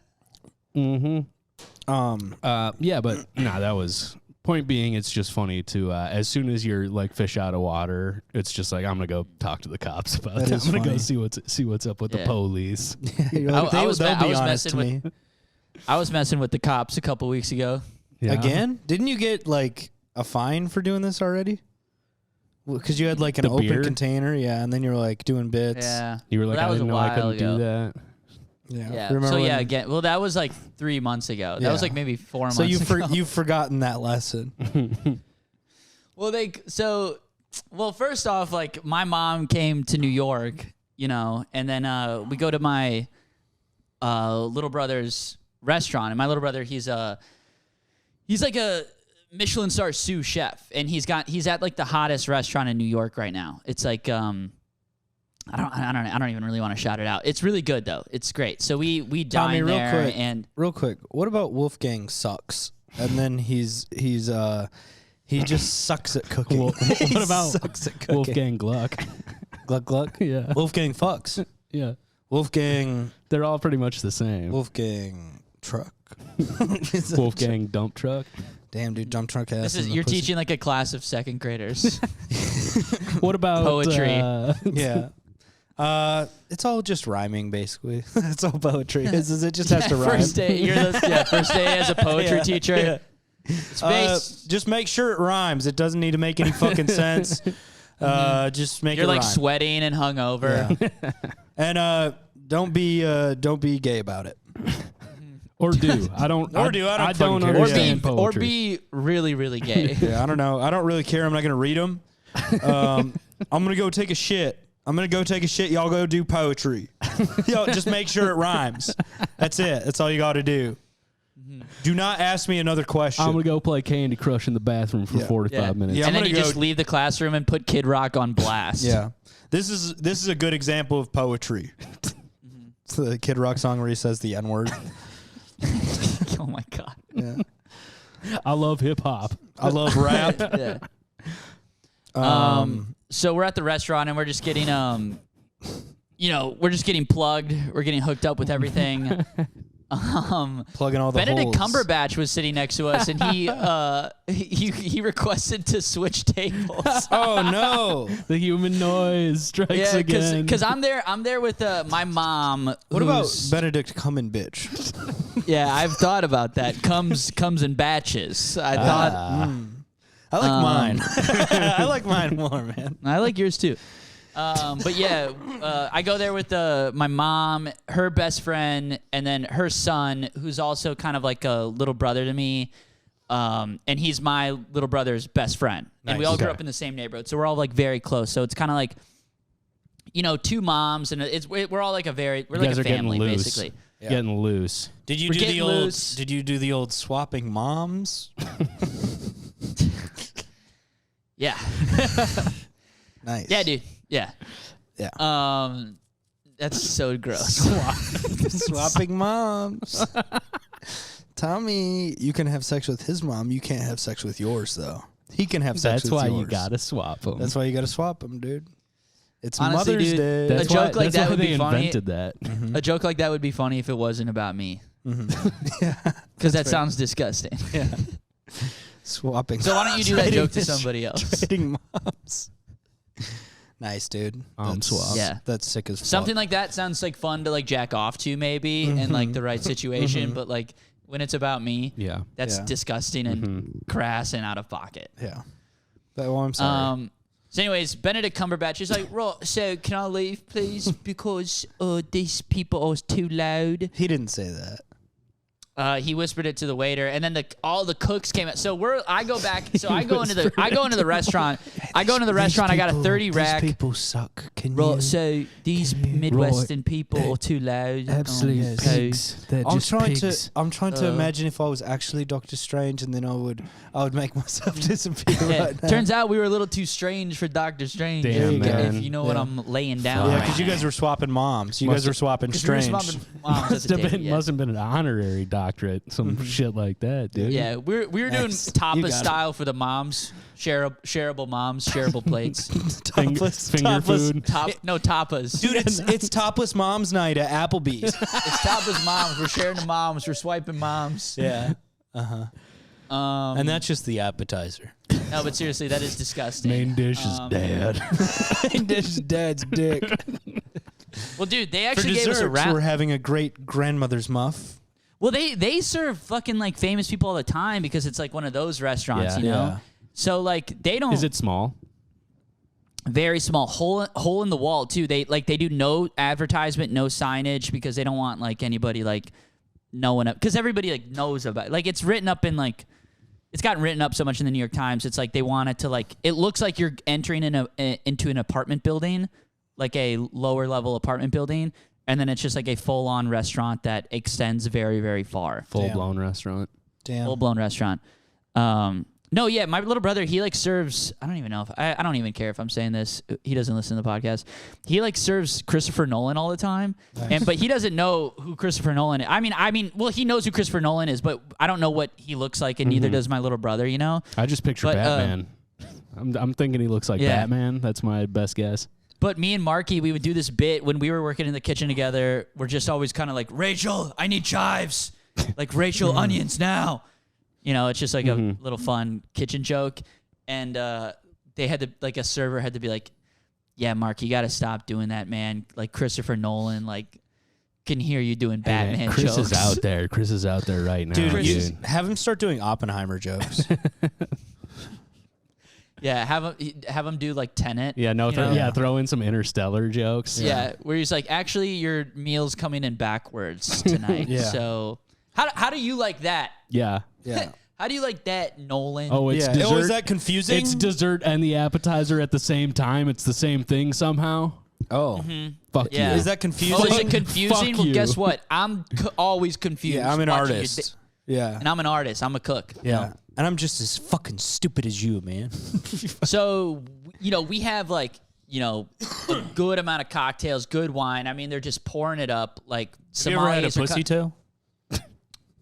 Speaker 3: Yeah, but no, that was point being. It's just funny to as soon as you're like fish out of water, it's just like I'm gonna go talk to the cops about
Speaker 2: That
Speaker 3: it.
Speaker 2: is
Speaker 3: I'm gonna go
Speaker 2: funny.
Speaker 3: see what's up with the
Speaker 1: Yeah.
Speaker 2: You're like,
Speaker 1: I was
Speaker 2: they'll
Speaker 1: me-
Speaker 2: be
Speaker 1: I was
Speaker 2: honest to
Speaker 1: messing
Speaker 2: me.
Speaker 1: I was messing with the cops a couple weeks ago.
Speaker 3: Yeah.
Speaker 2: Again? Didn't you get like a fine for doing this already? Because you had like an
Speaker 3: The
Speaker 2: open
Speaker 3: beer?
Speaker 2: container, yeah, and then you're like doing bits.
Speaker 1: Yeah.
Speaker 3: You were like,
Speaker 1: Well, that
Speaker 3: I
Speaker 1: was
Speaker 3: didn't
Speaker 1: a
Speaker 3: know I
Speaker 1: while
Speaker 3: couldn't
Speaker 1: ago.
Speaker 3: do that.
Speaker 2: Yeah.
Speaker 1: Yeah. So yeah,
Speaker 2: when-
Speaker 1: again, well, that was like 3 months ago. That was
Speaker 2: Yeah.
Speaker 1: like maybe 4 months
Speaker 2: So
Speaker 1: ago.
Speaker 2: you've forgotten that lesson.
Speaker 1: Well, well, first off, like my mom came to New York, and then we go to my little brother's restaurant, and my little brother, he's like a Michelin star sous chef, and he's at like the hottest restaurant in New York right now. It's like I don't even really want to shout it out. It's really good though. It's great. So we
Speaker 2: Tommy,
Speaker 1: dine there, and
Speaker 2: real quick, what about Wolfgang sucks? And then he just sucks at cooking.
Speaker 3: What
Speaker 2: He
Speaker 3: about
Speaker 2: sucks at cooking?
Speaker 3: Wolfgang Gluck?
Speaker 2: Gluck Gluck?
Speaker 3: Yeah.
Speaker 2: Wolfgang fucks.
Speaker 3: Yeah.
Speaker 2: Wolfgang
Speaker 3: They're all pretty much the same.
Speaker 2: Wolfgang truck.
Speaker 3: Wolfgang dump truck.
Speaker 2: Damn, dude, dump truck ass.
Speaker 1: you're teaching like a class of second graders.
Speaker 3: What about
Speaker 1: Poetry.
Speaker 2: Yeah. It's all just rhyming, basically. It's all poetry. It just has to rhyme.
Speaker 1: First day, first day as a poetry
Speaker 2: Yeah,
Speaker 1: teacher.
Speaker 2: yeah.
Speaker 1: It's based,
Speaker 2: Just make sure it rhymes. It doesn't need to make any fucking sense. Just make
Speaker 1: you're
Speaker 2: it
Speaker 1: like
Speaker 2: rhyme.
Speaker 1: sweating and hungover.
Speaker 2: Yeah. And don't be gay about it.
Speaker 3: Or do. I don't.
Speaker 2: Or do. I don't
Speaker 3: I
Speaker 2: fucking
Speaker 3: don't
Speaker 2: care.
Speaker 3: understand
Speaker 1: Or
Speaker 3: poetry.
Speaker 1: be really, really gay.
Speaker 2: Yeah, I don't know. I don't really care. I'm not gonna read them. I'm gonna go take a shit. Y'all go do poetry. Y'all just make sure it rhymes. That's it. That's all you got to do. Do not ask me another question.
Speaker 3: I'm gonna go play Candy Crush in the bathroom for 45 minutes.
Speaker 2: Yeah.
Speaker 1: And
Speaker 2: I'm
Speaker 1: then you
Speaker 2: gonna
Speaker 1: just
Speaker 2: go-
Speaker 1: leave the classroom and put Kid Rock on blast.
Speaker 2: Yeah, this is a good example of poetry. It's the Kid Rock song where he says the N word.
Speaker 1: Oh my god.
Speaker 2: Yeah.
Speaker 3: I love hip hop.
Speaker 2: I love rap.
Speaker 1: Yeah.
Speaker 2: Um,
Speaker 1: So we're at the restaurant and we're just getting we're just getting plugged. We're getting hooked up with everything.
Speaker 2: plugging all the
Speaker 1: Benedict
Speaker 2: holes.
Speaker 1: Cumberbatch was sitting next to us, and he requested to switch tables.
Speaker 2: Oh no!
Speaker 3: The human noise strikes
Speaker 1: Yeah,
Speaker 3: again.
Speaker 1: because I'm there with my mom.
Speaker 2: What about
Speaker 1: who's-
Speaker 2: Benedict Cumberbatch?
Speaker 1: Yeah, I've thought about that. Comes in batches. I thought
Speaker 2: I like mine. I like mine more, man.
Speaker 1: I like yours too. But yeah, I go there with my mom, her best friend, and then her son, who's also kind of like a little brother to me. And he's my little brother's best friend. And we all grew up in the same neighborhood, so we're all like very close. So it's kind of like, two moms, and we're all like we're
Speaker 3: you
Speaker 1: like
Speaker 3: guys
Speaker 1: a
Speaker 3: are
Speaker 1: family
Speaker 3: getting loose.
Speaker 1: basically.
Speaker 3: Getting loose.
Speaker 2: Did you
Speaker 1: We're
Speaker 2: do
Speaker 1: getting
Speaker 2: the old?
Speaker 1: loose.
Speaker 2: Did you do the old swapping moms?
Speaker 1: Yeah,
Speaker 2: Nice.
Speaker 1: yeah, dude. Yeah.
Speaker 2: Yeah.
Speaker 1: That's so gross.
Speaker 2: Swapping moms. Tommy, you can have sex with his mom. You can't have sex with yours, though. He can have sex
Speaker 3: That's
Speaker 2: with
Speaker 3: why
Speaker 2: yours.
Speaker 3: you gotta swap them.
Speaker 2: That's why you gotta swap them, dude. It's
Speaker 1: Honestly,
Speaker 2: Mother's
Speaker 1: dude,
Speaker 2: Day.
Speaker 3: That's
Speaker 1: a joke
Speaker 3: why,
Speaker 1: like
Speaker 3: that's
Speaker 1: that
Speaker 3: why
Speaker 1: would
Speaker 3: they
Speaker 1: be funny.
Speaker 3: invented that.
Speaker 1: A joke like that would be funny if it wasn't about me,
Speaker 2: Yeah.
Speaker 1: because that sounds disgusting.
Speaker 2: Yeah. Swapping.
Speaker 1: So why don't you do that
Speaker 2: Trading-
Speaker 1: joke to somebody else?
Speaker 2: Trading moms. Nice, dude.
Speaker 3: Swap.
Speaker 1: Yeah.
Speaker 2: That's sick as fuck.
Speaker 1: Something like that sounds like fun to like jack off to maybe in like the right situation, but like when it's about me,
Speaker 3: Yeah.
Speaker 1: that's
Speaker 2: Yeah.
Speaker 1: disgusting and crass and out of pocket.
Speaker 2: Yeah. Well, I'm sorry.
Speaker 1: So anyways, Benedict Cumberbatch is like, right, so can I leave please because these people are too loud.
Speaker 2: He didn't say that.
Speaker 1: He whispered it to the waiter, and then all the cooks came out. So I go back. So I go into the restaurant. I got a 30 rack.
Speaker 2: These people suck. Can
Speaker 1: Right,
Speaker 2: you?
Speaker 1: so these Midwestern people are too loud.
Speaker 3: Absolute
Speaker 1: so-
Speaker 3: pigs. They're
Speaker 2: I'm
Speaker 3: just
Speaker 2: trying
Speaker 3: pigs.
Speaker 2: to. I'm trying to imagine if I was actually Doctor Strange, and then I would make myself disappear
Speaker 1: Yeah,
Speaker 2: right now.
Speaker 1: turns out we were a little too strange for Doctor Strange.
Speaker 3: Damn,
Speaker 1: if,
Speaker 3: man.
Speaker 1: if you know what
Speaker 2: Yeah.
Speaker 1: I'm laying down.
Speaker 2: Yeah,
Speaker 1: right
Speaker 2: because you guys were swapping moms. You guys were swapping
Speaker 1: 'Cause we were
Speaker 2: Strange.
Speaker 1: swapping moms at
Speaker 3: Must
Speaker 1: the
Speaker 3: have
Speaker 1: table,
Speaker 3: been,
Speaker 1: yeah.
Speaker 3: must have been an honorary doctorate, some shit like that, dude.
Speaker 1: Yeah, we were doing
Speaker 2: Nice. You
Speaker 1: tapas
Speaker 2: got it.
Speaker 1: style for the moms, shareable moms, shareable plates.
Speaker 2: Topless-
Speaker 3: Finger
Speaker 2: topless-
Speaker 3: food.
Speaker 1: Tapas.
Speaker 2: Dude, it's topless moms night at Applebee's.
Speaker 1: It's tapas moms. We're sharing the moms. We're swiping moms.
Speaker 2: Yeah. And that's just the appetizer.
Speaker 1: No, but seriously, that is disgusting.
Speaker 3: Main dish is dad.
Speaker 2: This is Dad's dick.
Speaker 1: Well, dude, they
Speaker 2: For
Speaker 1: actually gave us a
Speaker 2: desserts, we're
Speaker 1: round.
Speaker 2: having a great grandmother's muff.
Speaker 1: Well, they serve fucking like famous people all the time because it's like one of those restaurants,
Speaker 3: Yeah.
Speaker 1: you know.
Speaker 2: Yeah.
Speaker 1: So like they don't.
Speaker 3: Is it small?
Speaker 1: Very small hole in the wall too. They do no advertisement, no signage because they don't want like anybody like knowing up because everybody like knows about it. Like it's written up in like it's gotten written up so much in the New York Times. It's like they want it to like it looks like you're entering into an apartment building, like a lower level apartment building, and then it's just like a full on restaurant that extends very very far.
Speaker 3: Full blown restaurant.
Speaker 2: Damn.
Speaker 1: Full blown restaurant. No, yeah, my little brother, he like serves. I don't even know if I don't even care if I'm saying this. He doesn't listen to the podcast. He like serves Christopher Nolan all the time, but he doesn't know who Christopher Nolan is. I mean, well, he knows who Christopher Nolan is, but I don't know what he looks like, and neither does my little brother. You know.
Speaker 3: I just picture
Speaker 1: But,
Speaker 3: Batman. I'm thinking he looks like
Speaker 1: Yeah.
Speaker 3: Batman. That's my best guess.
Speaker 1: But me and Marky, we would do this bit when we were working in the kitchen together. We're just always kind of like, Rachel, I need chives, like Rachel, onions now. You know, it's just like a little fun kitchen joke. And they had to, like, a server had to be like, yeah, Mark, you got to stop doing that, man. Like, Christopher Nolan, like, can hear you doing Batman
Speaker 3: Hey, Chris
Speaker 1: jokes.
Speaker 3: is out there. Chris is out there right now.
Speaker 2: Dude,
Speaker 1: Chris-
Speaker 2: have him start doing Oppenheimer jokes.
Speaker 1: Yeah, have him do, like, Tenet.
Speaker 3: Yeah, no,
Speaker 1: you know?
Speaker 3: yeah, throw in some Interstellar jokes.
Speaker 1: Yeah, where he's like, actually, your meal's coming in backwards tonight.
Speaker 2: Yeah.
Speaker 1: So how do you like that?
Speaker 3: Yeah.
Speaker 2: Yeah.
Speaker 1: How do you like that, Nolan?
Speaker 3: Oh, it's
Speaker 2: Yeah.
Speaker 3: dessert.
Speaker 2: Oh, is that confusing?
Speaker 3: It's dessert and the appetizer at the same time. It's the same thing somehow.
Speaker 2: Oh.
Speaker 3: Fuck
Speaker 1: Yeah.
Speaker 3: you.
Speaker 2: Is that confusing?
Speaker 1: Oh, is it confusing?
Speaker 3: Fuck
Speaker 1: Well,
Speaker 3: you.
Speaker 1: guess what? I'm always confused.
Speaker 2: Yeah, I'm an
Speaker 1: watching your
Speaker 2: artist. Yeah.
Speaker 1: and I'm an artist. I'm a cook. you
Speaker 2: Yeah.
Speaker 1: know?
Speaker 2: And I'm just as fucking stupid as you, man.
Speaker 1: So, you know, we have like, you know, a good amount of cocktails, good wine. I mean, they're just pouring it up like
Speaker 2: Have you ever had a
Speaker 1: sommeliers are
Speaker 2: pussy tail?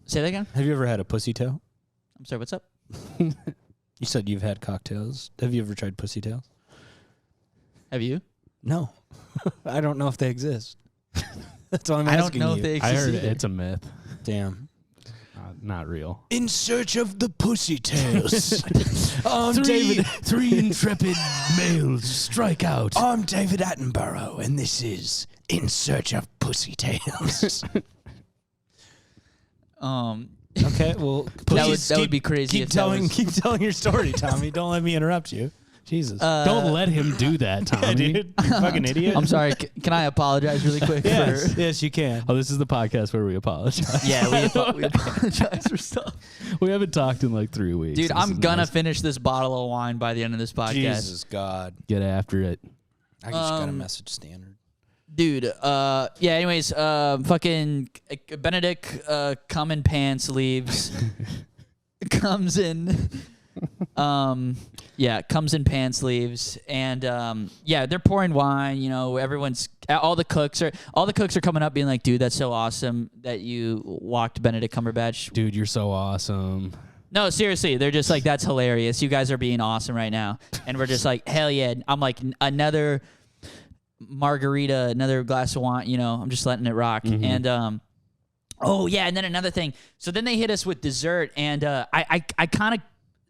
Speaker 1: Say that again?
Speaker 2: Have you ever had a pussy tail?
Speaker 1: I'm sorry, what's up?
Speaker 2: You said you've had cocktails. Have you ever tried pussy tails?
Speaker 1: Have you?
Speaker 2: No. I don't know if they exist. That's why I'm
Speaker 1: I don't
Speaker 2: asking
Speaker 1: know
Speaker 2: you.
Speaker 1: if they
Speaker 3: I
Speaker 1: exist.
Speaker 3: heard
Speaker 1: either.
Speaker 3: it's a myth.
Speaker 2: Damn.
Speaker 3: Not real.
Speaker 2: In search of the pussy tails. I'm David.
Speaker 3: Three intrepid males strike out.
Speaker 2: I'm David Attenborough, and this is In Search of Pussy Tails. Okay, well,
Speaker 1: that would be crazy
Speaker 2: Keep
Speaker 1: if that was-
Speaker 2: keep telling your story, Tommy. Don't let me interrupt you. Jesus.
Speaker 3: Don't let him do that, Tommy.
Speaker 2: yeah, dude. You fucking idiot.
Speaker 1: I'm sorry. Can I apologize really quick?
Speaker 2: Yes,
Speaker 1: For,
Speaker 2: yes, you can.
Speaker 3: Oh, this is the podcast where we apologize.
Speaker 1: yeah, we apologize for stuff.
Speaker 3: We haven't talked in like 3 weeks.
Speaker 1: Dude,
Speaker 3: This
Speaker 1: I'm
Speaker 3: is
Speaker 1: gonna
Speaker 3: nice.
Speaker 1: finish this bottle of wine by the end of this podcast.
Speaker 2: Jesus God.
Speaker 3: Get after it.
Speaker 2: I just got a message standard.
Speaker 1: Dude, yeah, anyways, fucking Benedict cum in pants leaves. Comes in yeah, comes in pants leaves, and yeah, they're pouring wine, you know, all the cooks are coming up being like, dude, that's so awesome that you walked Benedict Cumberbatch.
Speaker 3: Dude, you're so awesome.
Speaker 1: No, seriously, they're just like, that's hilarious. You guys are being awesome right now. And we're just like, hell yeah. I'm like, another margarita, another glass of wine, you know, I'm just letting it rock. And oh yeah, and then another thing. So then they hit us with dessert, and I kind of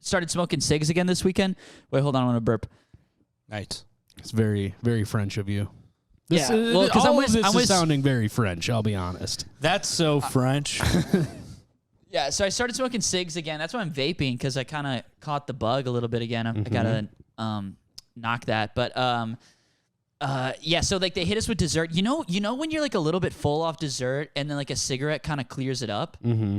Speaker 1: started smoking cigs again this weekend. Wait, hold on, I'm gonna burp.
Speaker 2: Right.
Speaker 3: It's very, very French of you.
Speaker 1: Yeah, well, 'cause
Speaker 3: all
Speaker 1: I'm
Speaker 3: of
Speaker 1: with-
Speaker 3: this
Speaker 1: I'm with-
Speaker 3: is sounding very French, I'll be honest.
Speaker 2: That's so French.
Speaker 1: Yeah, so I started smoking cigs again. That's why I'm vaping, because I kind of caught the bug a little bit again. I gotta knock that. But yeah, so like they hit us with dessert. You know when you're like a little bit full off dessert, and then like a cigarette kind of clears it up.
Speaker 3: Mm-hmm.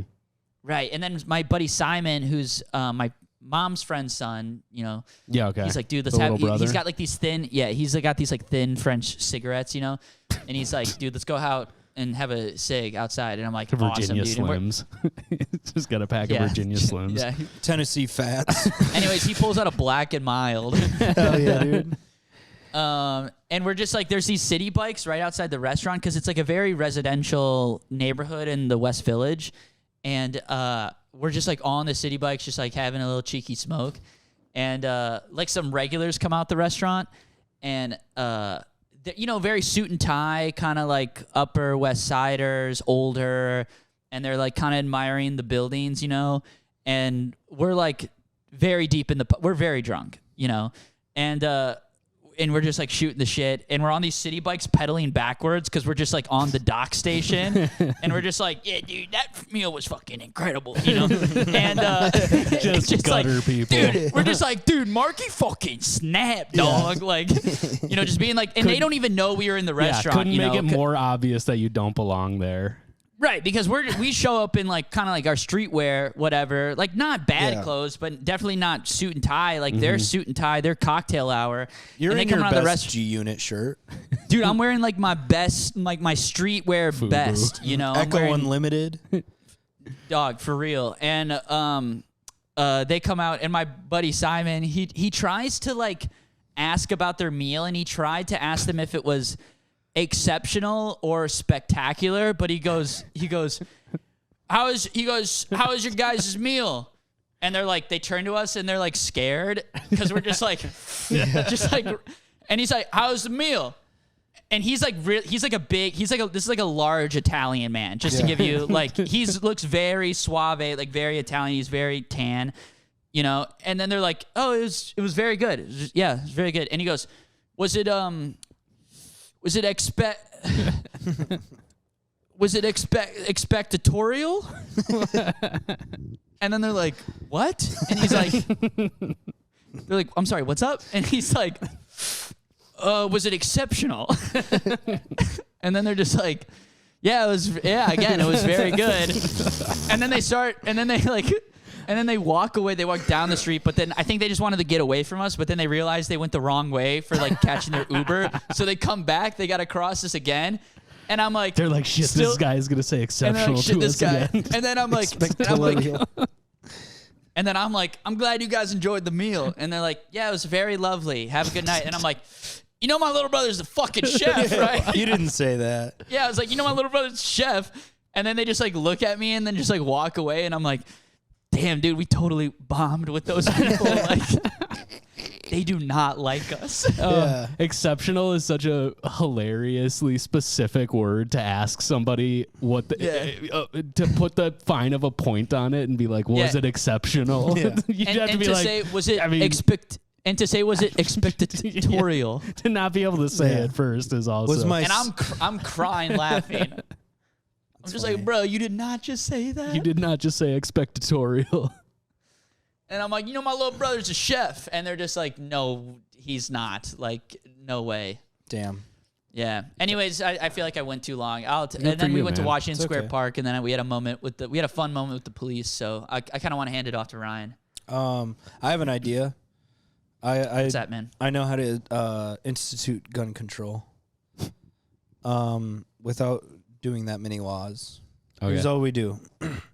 Speaker 1: Right, and then my buddy Simon, who's my mom's friend's son, you know,
Speaker 3: Yeah, okay.
Speaker 1: he's like, dude, let's
Speaker 3: The
Speaker 1: have.
Speaker 3: little brother?
Speaker 1: He's got like these thin, yeah, he's like got these like thin French cigarettes, you know, and he's like, dude, let's go out and have a cig outside, and I'm like, awesome,
Speaker 3: Virginia
Speaker 1: dude. And we're-
Speaker 3: Slims. Just got a pack
Speaker 1: Yeah.
Speaker 3: of Virginia Slims.
Speaker 1: Yeah.
Speaker 2: Tennessee Fats.
Speaker 1: Anyways, he pulls out a Black and Mild.
Speaker 2: Hell yeah, dude.
Speaker 1: And we're just like, there's these city bikes right outside the restaurant, because it's like a very residential neighborhood in the West Village. And we're just like on the city bikes, just like having a little cheeky smoke. And like some regulars come out the restaurant, and you know, very suit and tie, kind of like Upper West Siders, older, and they're like kind of admiring the buildings, you know. And we're like very deep in we're very drunk, you know. And and we're just like shooting the shit, and we're on these city bikes pedaling backwards because we're just like on the dock station, and we're just like, yeah, dude, that meal was fucking incredible, you know. And
Speaker 3: just gutter
Speaker 1: like,
Speaker 3: people.
Speaker 1: dude, we're just like, dude, Marky fucking snapped, dog. Like, you know, just being like, and they don't even know we were in the restaurant.
Speaker 3: Couldn't
Speaker 1: you
Speaker 3: make
Speaker 1: know?
Speaker 3: it more obvious that you don't belong there.
Speaker 1: Right, because we show up in like kind of like our streetwear, whatever, like not bad clothes, but definitely not suit and tie. Like their suit and tie, their cocktail hour.
Speaker 2: You're
Speaker 1: and
Speaker 2: in
Speaker 1: they come
Speaker 2: your
Speaker 1: out of
Speaker 2: best
Speaker 1: the
Speaker 2: G Unit shirt.
Speaker 1: Dude, I'm wearing like my best, like my streetwear best. You know, I'm
Speaker 2: Echo
Speaker 1: wearing,
Speaker 2: Unlimited.
Speaker 1: dog, for real. And they come out, and my buddy Simon, he tries to like ask about their meal, and he tried to ask them if it was exceptional or spectacular, but he goes, how is your guys' meal? And they're like, they turn to us and they're like scared because we're just like, and he's like, how's the meal? And he's like, this is like a large Italian man, just to give you like, looks very suave, like very Italian. He's very tan, you know. And then they're like, oh, it was very good. It was very good. And he goes, was it expectatorial? And then they're like, what? And he's like, they're like, I'm sorry, what's up? And he's like, was it exceptional? And then they're just like, it was very good. And then they walk away. They walk down the street, but then I think they just wanted to get away from us. But then they realized they went the wrong way for like catching their Uber. So they come back. They got to cross us again. And I'm like,
Speaker 3: they're like, shit, this guy is gonna say exceptional to us again.
Speaker 1: And then I'm like, I'm glad you guys enjoyed the meal. And they're like, yeah, it was very lovely. Have a good night. And I'm like, you know, my little brother's a fucking chef, right?
Speaker 2: You didn't say that.
Speaker 1: Yeah, I was like, you know, my little brother's a chef. And then they just like look at me and then just like walk away. And I'm like, damn, dude, we totally bombed with those people. Like, they do not like us.
Speaker 3: Exceptional is such a hilariously specific word to ask somebody what to put the fine of a point on it and be like, was it exceptional?
Speaker 1: Yeah.
Speaker 3: You'd have to be like,
Speaker 1: say, was it expectatorial?
Speaker 3: To not be able to say it first is also.
Speaker 1: And I'm crying laughing. I'm just funny. Like, bro, you did not just say that?
Speaker 3: You did not just say expectatorial.
Speaker 1: And I'm like, you know, my little brother's a chef. And they're just like, no, he's not. Like, no way.
Speaker 2: Damn.
Speaker 1: Yeah. Anyways, I feel like I went too long. And then we went to Washington Square Park, and then we had a fun moment with the police. So I kind of want to hand it off to Ryan.
Speaker 2: I have an idea.
Speaker 1: What's that, man?
Speaker 2: I know how to institute gun control. Without doing that many laws. Here's all we do.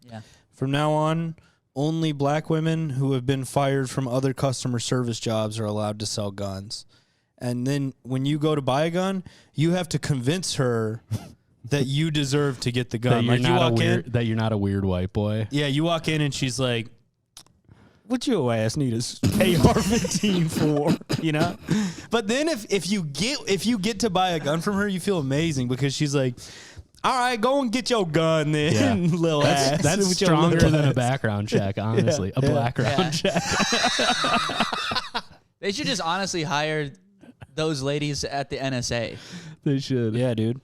Speaker 1: Yeah.
Speaker 2: From now on, only black women who have been fired from other customer service jobs are allowed to sell guns. And then when you go to buy a gun, you have to convince her that you deserve to get the gun.
Speaker 3: That you're not a weird white boy.
Speaker 2: Yeah, you walk in and she's like, what your ass need is AR-15 for, you know? But then if you get to buy a gun from her, you feel amazing because she's like, all right, go and get your gun then, little ass.
Speaker 3: That's stronger than a background check, honestly. A background check.
Speaker 1: They should just honestly hire those ladies at the NSA.
Speaker 3: They should.
Speaker 2: Yeah, dude.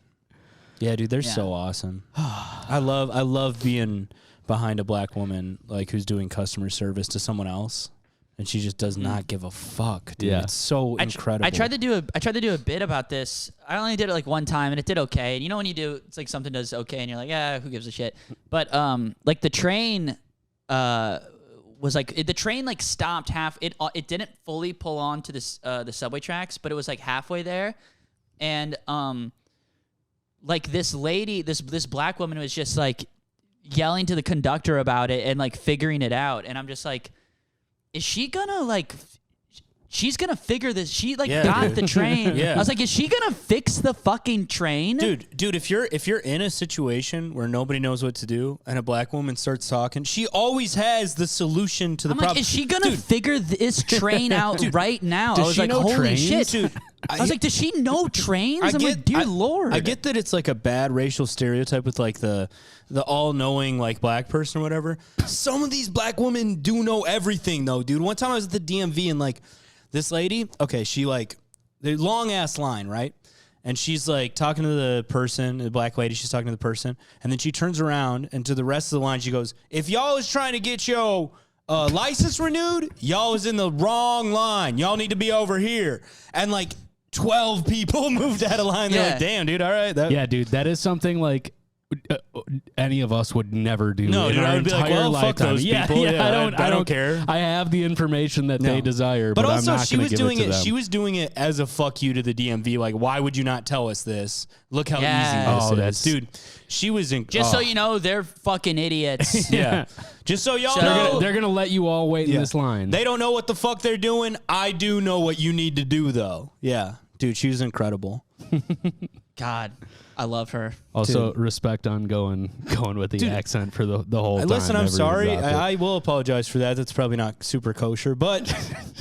Speaker 2: They're so awesome. I love being behind a black woman like who's doing customer service to someone else. And she just does not give a fuck, dude. Yeah. It's so incredible.
Speaker 1: I tried to do a bit about this. I only did it like one time, and it did okay. And you know when you do, it's like something does okay, and you're like, who gives a shit? But like the train was like the train like stopped half. It didn't fully pull on to this the subway tracks, but it was like halfway there, and like this lady, this black woman was just like yelling to the conductor about it and like figuring it out, and I'm just like, is she gonna like? She's gonna figure this. She like got the train. I was like, is she gonna fix the fucking train?
Speaker 2: Dude, if you're in a situation where nobody knows what to do and a black woman starts talking, she always has the solution to the problem.
Speaker 1: Like, is she gonna figure this train out right now? I was like, holy shit. Dude, I was like, does she know trains? I'm like, dear Lord.
Speaker 2: I get that it's like a bad racial stereotype with like the all-knowing like black person or whatever. Some of these black women do know everything though, dude. One time I was at the DMV and like this lady, okay, she like the long ass line, right? And she's like talking to the person, the black lady. She's talking to the person, and then she turns around and to the rest of the line, she goes, "If y'all is trying to get your license renewed, y'all is in the wrong line. Y'all need to be over here." And like 12 people moved out of line. They're
Speaker 1: Yeah.
Speaker 2: like, "Damn, dude, all right."
Speaker 3: Yeah, dude, that is something like any of us would never do.
Speaker 2: No,
Speaker 3: in
Speaker 2: dude,
Speaker 3: our
Speaker 2: I would be like,
Speaker 3: entire
Speaker 2: well, fuck
Speaker 3: lifetime.
Speaker 2: those people. Yeah, I don't care.
Speaker 3: I have the information that
Speaker 2: No.
Speaker 3: they desire, but
Speaker 2: also,
Speaker 3: I'm not
Speaker 2: she
Speaker 3: going
Speaker 2: was
Speaker 3: to give
Speaker 2: doing
Speaker 3: it to
Speaker 2: it.
Speaker 3: them.
Speaker 2: She was doing it as a fuck you to the DMV. Like, why would you not tell us this? Look how
Speaker 1: Yes.
Speaker 2: easy this
Speaker 3: Oh,
Speaker 2: is,
Speaker 3: that's-
Speaker 2: dude. She was in.
Speaker 1: Just so you know, they're fucking idiots.
Speaker 2: yeah. Just so y'all
Speaker 1: So-
Speaker 2: know,
Speaker 3: They're gonna let you all wait in
Speaker 2: Yeah.
Speaker 3: this line.
Speaker 2: they don't know what the fuck they're doing. I do know what you need to do, though. Yeah, dude, she was incredible.
Speaker 1: God, I love her.
Speaker 3: Also, respect on going with the accent for the whole time.
Speaker 2: Listen, I'm
Speaker 3: never
Speaker 2: sorry.
Speaker 3: dropped it.
Speaker 2: I will apologize for that. That's probably not super kosher, but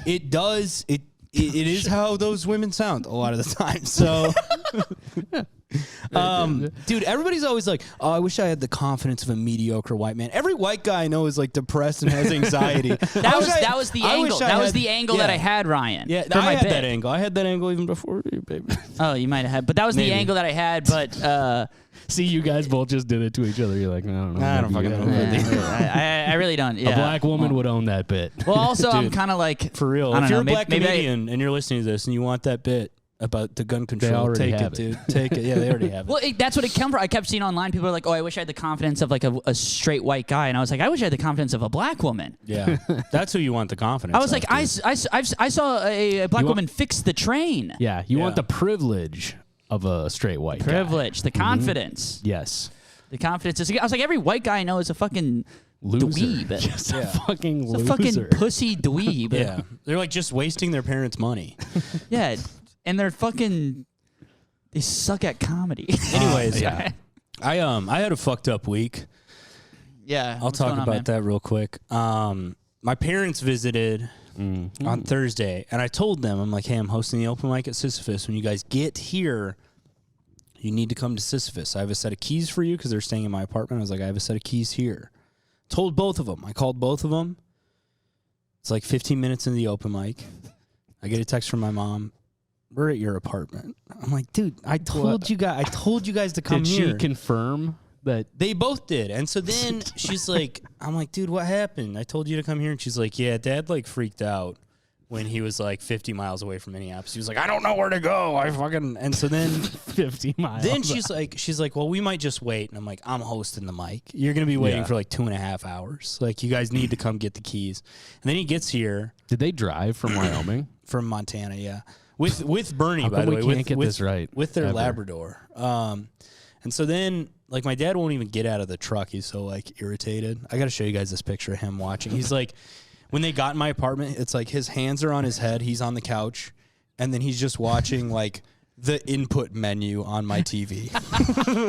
Speaker 2: it does. It is how those women sound a lot of the time. So, dude, everybody's always like, "Oh, I wish I had the confidence of a mediocre white man." Every white guy I know is like depressed and has anxiety.
Speaker 1: That was the angle. That was the angle that I had, Ryan.
Speaker 2: Yeah,
Speaker 1: for
Speaker 2: I
Speaker 1: my
Speaker 2: had
Speaker 1: bit.
Speaker 2: that angle. I had that angle even before you, baby.
Speaker 1: Oh, you might have had, but that was
Speaker 2: Maybe.
Speaker 1: the angle that I had. But
Speaker 3: See, you guys both just did it to each other. You're like, I don't know.
Speaker 2: I don't
Speaker 3: maybe
Speaker 2: fucking
Speaker 3: you
Speaker 2: know.
Speaker 3: got it.
Speaker 1: I really don't.
Speaker 3: A
Speaker 1: Yeah.
Speaker 3: black woman would own that bit.
Speaker 1: Well, also, I'm
Speaker 2: Dude,
Speaker 1: kind of like
Speaker 2: For real.
Speaker 1: I don't
Speaker 2: If you're
Speaker 1: know,
Speaker 2: a black
Speaker 1: maybe I-
Speaker 2: comedian and you're listening to this and you want that bit about the gun control,
Speaker 3: already
Speaker 2: take
Speaker 3: have
Speaker 2: it,
Speaker 3: it.
Speaker 2: dude. Take it. Yeah, they already have it.
Speaker 1: Well, that's what it came from. I kept seeing online. People are like, "Oh, I wish I had the confidence of like a straight white guy," and I was like, "I wish I had the confidence of a black woman."
Speaker 2: Yeah, that's who you want the confidence.
Speaker 1: I was
Speaker 2: of,
Speaker 1: like,
Speaker 2: dude.
Speaker 1: I saw a black
Speaker 3: You want-
Speaker 1: woman fix the train.
Speaker 3: Yeah, you want
Speaker 2: Yeah.
Speaker 3: the privilege of a straight white guy.
Speaker 1: Privilege, the confidence,
Speaker 3: Yes.
Speaker 1: the confidence. I was like, every white guy I know is a fucking
Speaker 3: Loser.
Speaker 1: dweeb.
Speaker 3: Just
Speaker 2: Yeah.
Speaker 3: a fucking
Speaker 1: It's a
Speaker 3: loser.
Speaker 1: fucking pussy dweeb.
Speaker 2: Yeah, they're like just wasting their parents' money.
Speaker 1: Yeah, and they're fucking. They suck at comedy.
Speaker 2: Anyways,
Speaker 3: yeah.
Speaker 2: I had a fucked up week.
Speaker 1: Yeah,
Speaker 2: I'll talk about that real quick. My parents visited on Thursday, and I told them, I'm like, hey, I'm hosting the open mic at Sisyphus. When you guys get here, you need to come to Sisyphus. I have a set of keys for you because they're staying in my apartment. I was like, I have a set of keys here. Told both of them. I called both of them. It's like 15 minutes into the open mic. I get a text from my mom. We're at your apartment. I'm like, dude, I told you guys to come
Speaker 3: Did
Speaker 2: here.
Speaker 3: she confirm that?
Speaker 2: They both did. And so then she's like, I'm like, dude, what happened? I told you to come here. And she's like, yeah, Dad like freaked out when he was like 50 miles away from Minneapolis. He was like, I don't know where to go. And so then
Speaker 3: 50 miles.
Speaker 2: then she's like, well, we might just wait. And I'm like, I'm hosting the mic. You're going to be waiting
Speaker 3: Yeah.
Speaker 2: for like 2.5 hours. Like, you guys need to come get the keys. And then he gets here
Speaker 3: Did they drive from Wyoming?
Speaker 2: from Montana. Yeah. With Bernie,
Speaker 3: How
Speaker 2: by
Speaker 3: come
Speaker 2: the
Speaker 3: we
Speaker 2: way.
Speaker 3: can't
Speaker 2: with,
Speaker 3: get
Speaker 2: with,
Speaker 3: this right
Speaker 2: with their
Speaker 3: ever?
Speaker 2: Labrador. And so then, like, my dad won't even get out of the truck. He's so, like, irritated. I got to show you guys this picture of him watching. He's like, when they got in my apartment, it's like his hands are on his head. He's on the couch. And then he's just watching, like, the input menu on my TV.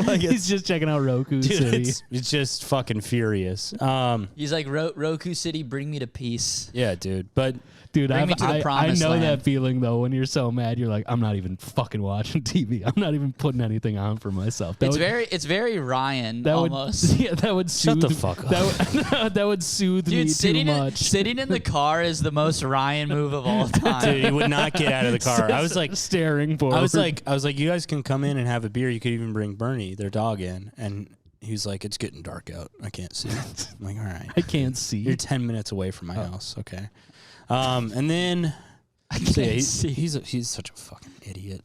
Speaker 2: Like,
Speaker 3: He's just checking out Roku
Speaker 2: dude,
Speaker 3: City.
Speaker 2: it's just fucking furious.
Speaker 1: He's like, Roku City, bring me to peace.
Speaker 2: Yeah, dude. But
Speaker 3: Dude,
Speaker 1: Bring me to the
Speaker 3: I
Speaker 1: promised
Speaker 3: know
Speaker 1: land.
Speaker 3: that feeling though when you're so mad. You're like, I'm not even fucking watching TV. I'm not even putting anything on for myself. That
Speaker 1: It's very Ryan
Speaker 3: that
Speaker 1: almost.
Speaker 3: would yeah, that would
Speaker 2: Shut
Speaker 3: soothe,
Speaker 2: the fuck up.
Speaker 3: That would, that would soothe me
Speaker 1: Dude,
Speaker 3: too much.
Speaker 1: sitting in the car is the most Ryan move of all time.
Speaker 2: dude, he would not get out of the car. I was like,
Speaker 3: staring forward.
Speaker 2: I was like, you guys can come in and have a beer. You could even bring Bernie, their dog, in. And he was like, it's getting dark out. I can't see. I'm like, all right.
Speaker 3: I can't see.
Speaker 2: You're 10 minutes away from my house. Okay. And then so yeah, he's such a fucking idiot.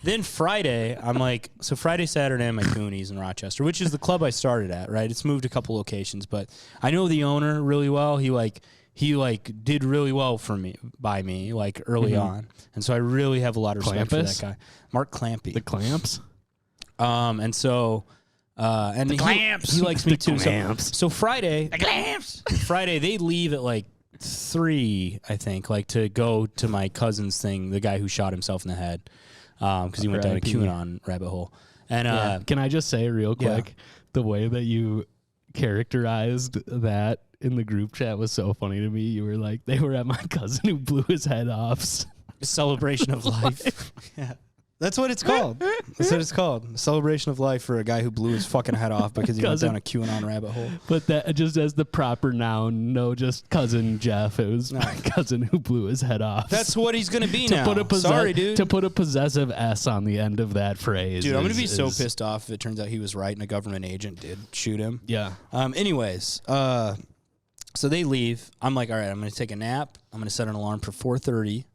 Speaker 2: Then Friday, I'm like, so Friday, Saturday, I'm at Goonies in Rochester, which is the club I started at, right? It's moved a couple locations, but I know the owner really well. He did really well by me early on. And so I really have a lot of respect for
Speaker 3: Clampus?
Speaker 2: that guy. Mark Clampy.
Speaker 3: the clamps.
Speaker 2: And so and the
Speaker 1: clamps.
Speaker 2: He likes me too.
Speaker 3: clamps.
Speaker 2: So Friday,
Speaker 1: Clamps.
Speaker 2: Friday they leave at like 3, I think, to go to my cousin's thing, the guy who shot himself in the head, because he went down a
Speaker 3: R.I.P.
Speaker 2: QAnon rabbit hole. And
Speaker 3: Can I just say real
Speaker 2: yeah.
Speaker 3: quick, the way that you characterized that in the group chat was so funny to me. You were like, they were at my cousin who blew his head off.
Speaker 2: celebration of life. Yeah. That's what it's called. That's what it's called. Celebration of life for a guy who blew his fucking head off because he went down a QAnon rabbit hole.
Speaker 3: But that just as the proper noun, no, just cousin Jeff. It was my cousin who blew his head off.
Speaker 2: That's what he's gonna be now. Sorry, dude.
Speaker 3: To put a possessive S on the end of that phrase.
Speaker 2: Dude, I'm gonna be so pissed off if it turns out he was right and a government agent did shoot him.
Speaker 3: Yeah.
Speaker 2: Anyways, so they leave. I'm like, all right, I'm gonna take a nap. I'm gonna set an alarm for 4:30.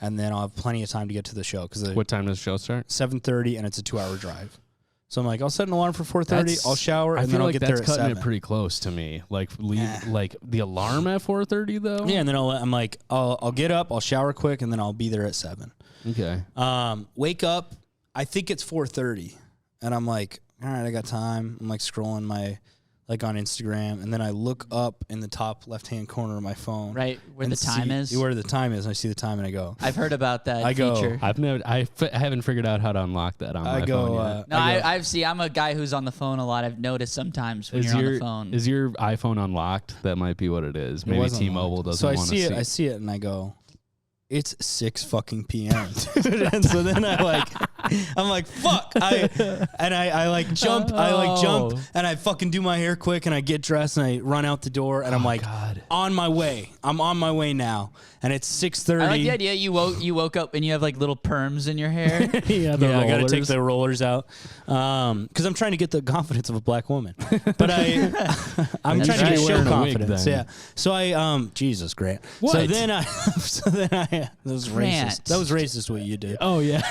Speaker 2: And then I'll have plenty of time to get to the show.
Speaker 3: What time does the show start?
Speaker 2: 7:30, and it's a 2-hour drive. So I'm like, I'll set an alarm for 4:30. I'll shower, and then I'll get there at 7.
Speaker 3: I feel like that's cutting it pretty close to me. Like, like the alarm at 4:30, though?
Speaker 2: Yeah, and then I'm like, I'll get up, I'll shower quick, and then I'll be there at 7.
Speaker 3: Okay.
Speaker 2: Wake up, I think it's 4:30. And I'm like, all right, I got time. I'm like scrolling on Instagram, and then I look up in the top left-hand corner of my phone.
Speaker 1: Right, where the time is?
Speaker 2: Where the time is, and I see the time, and I go.
Speaker 1: I've heard about that feature.
Speaker 3: I haven't figured out how to unlock that on my phone yet.
Speaker 1: I'm a guy who's on the phone a lot. I've noticed sometimes when you're on the phone.
Speaker 3: Is your iPhone unlocked? That might be what it is. Maybe T-Mobile doesn't want to see it.
Speaker 2: I see it, and I go, it's 6 fucking p.m. And so then I'm like, fuck. I jump, and I fucking do my hair quick, and I get dressed, and I run out the door, and I'm like,
Speaker 3: God.
Speaker 2: on my way. I'm on my way now, and it's 6:30.
Speaker 1: I like the idea you woke up and you have like little perms in your hair.
Speaker 3: Yeah,
Speaker 2: I got to take the rollers out because I'm trying to get the confidence of a black woman, but I'm trying to get show confidence. Yeah. So Jesus, Grant.
Speaker 3: What?
Speaker 2: So then I that was racist. That was racist what you did.
Speaker 3: Oh yeah.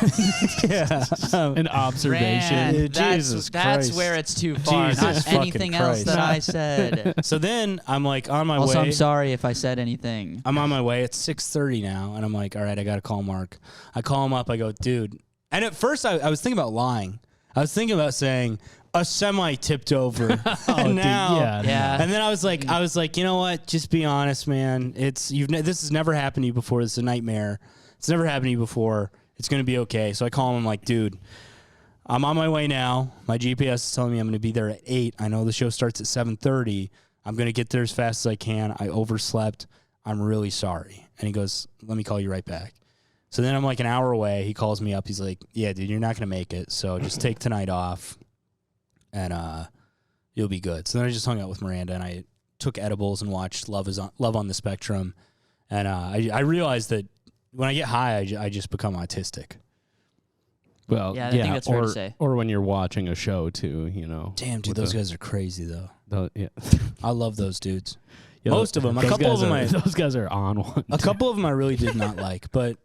Speaker 2: Yeah.
Speaker 3: An observation.
Speaker 1: Grant,
Speaker 2: Jesus
Speaker 1: that's
Speaker 2: Christ.
Speaker 1: where it's too far.
Speaker 2: Jesus
Speaker 1: Not anything
Speaker 2: fucking
Speaker 1: else
Speaker 2: Christ.
Speaker 1: that I said.
Speaker 2: So then I'm like on my
Speaker 1: Also,
Speaker 2: way.
Speaker 1: I'm sorry if I said anything.
Speaker 2: I'm on my way. It's 6:30 now, and I'm like, all right, I got to call Mark. I call him up. I go, dude. And at first, I was thinking about lying. I was thinking about saying a semi tipped over. And now,
Speaker 1: yeah.
Speaker 2: And then I was like, you know what? Just be honest, man. This has never happened to you before. It's a nightmare. It's never happened to you before. It's gonna be okay. So I call him. I'm like, dude, I'm on my way now. My GPS is telling me I'm gonna be there at 8. I know the show starts at 7:30. I'm gonna get there as fast as I can. I overslept. I'm really sorry. And he goes, let me call you right back. So then I'm like an hour away. He calls me up. He's like, yeah, dude, you're not going to make it. So just take tonight off and you'll be good. So then I just hung out with Miranda and I took edibles and watched Love on the Spectrum. And I realized that when I get high, I just become autistic.
Speaker 3: Well,
Speaker 1: yeah, I think that's fair to say.
Speaker 3: Or when you're watching a show too, you know.
Speaker 2: Damn, dude, those guys are crazy though.
Speaker 3: Yeah.
Speaker 2: I love those dudes.
Speaker 3: Yeah,
Speaker 2: most of them. A couple of them.
Speaker 3: Those guys are on one.
Speaker 2: A couple of them I really did not like, but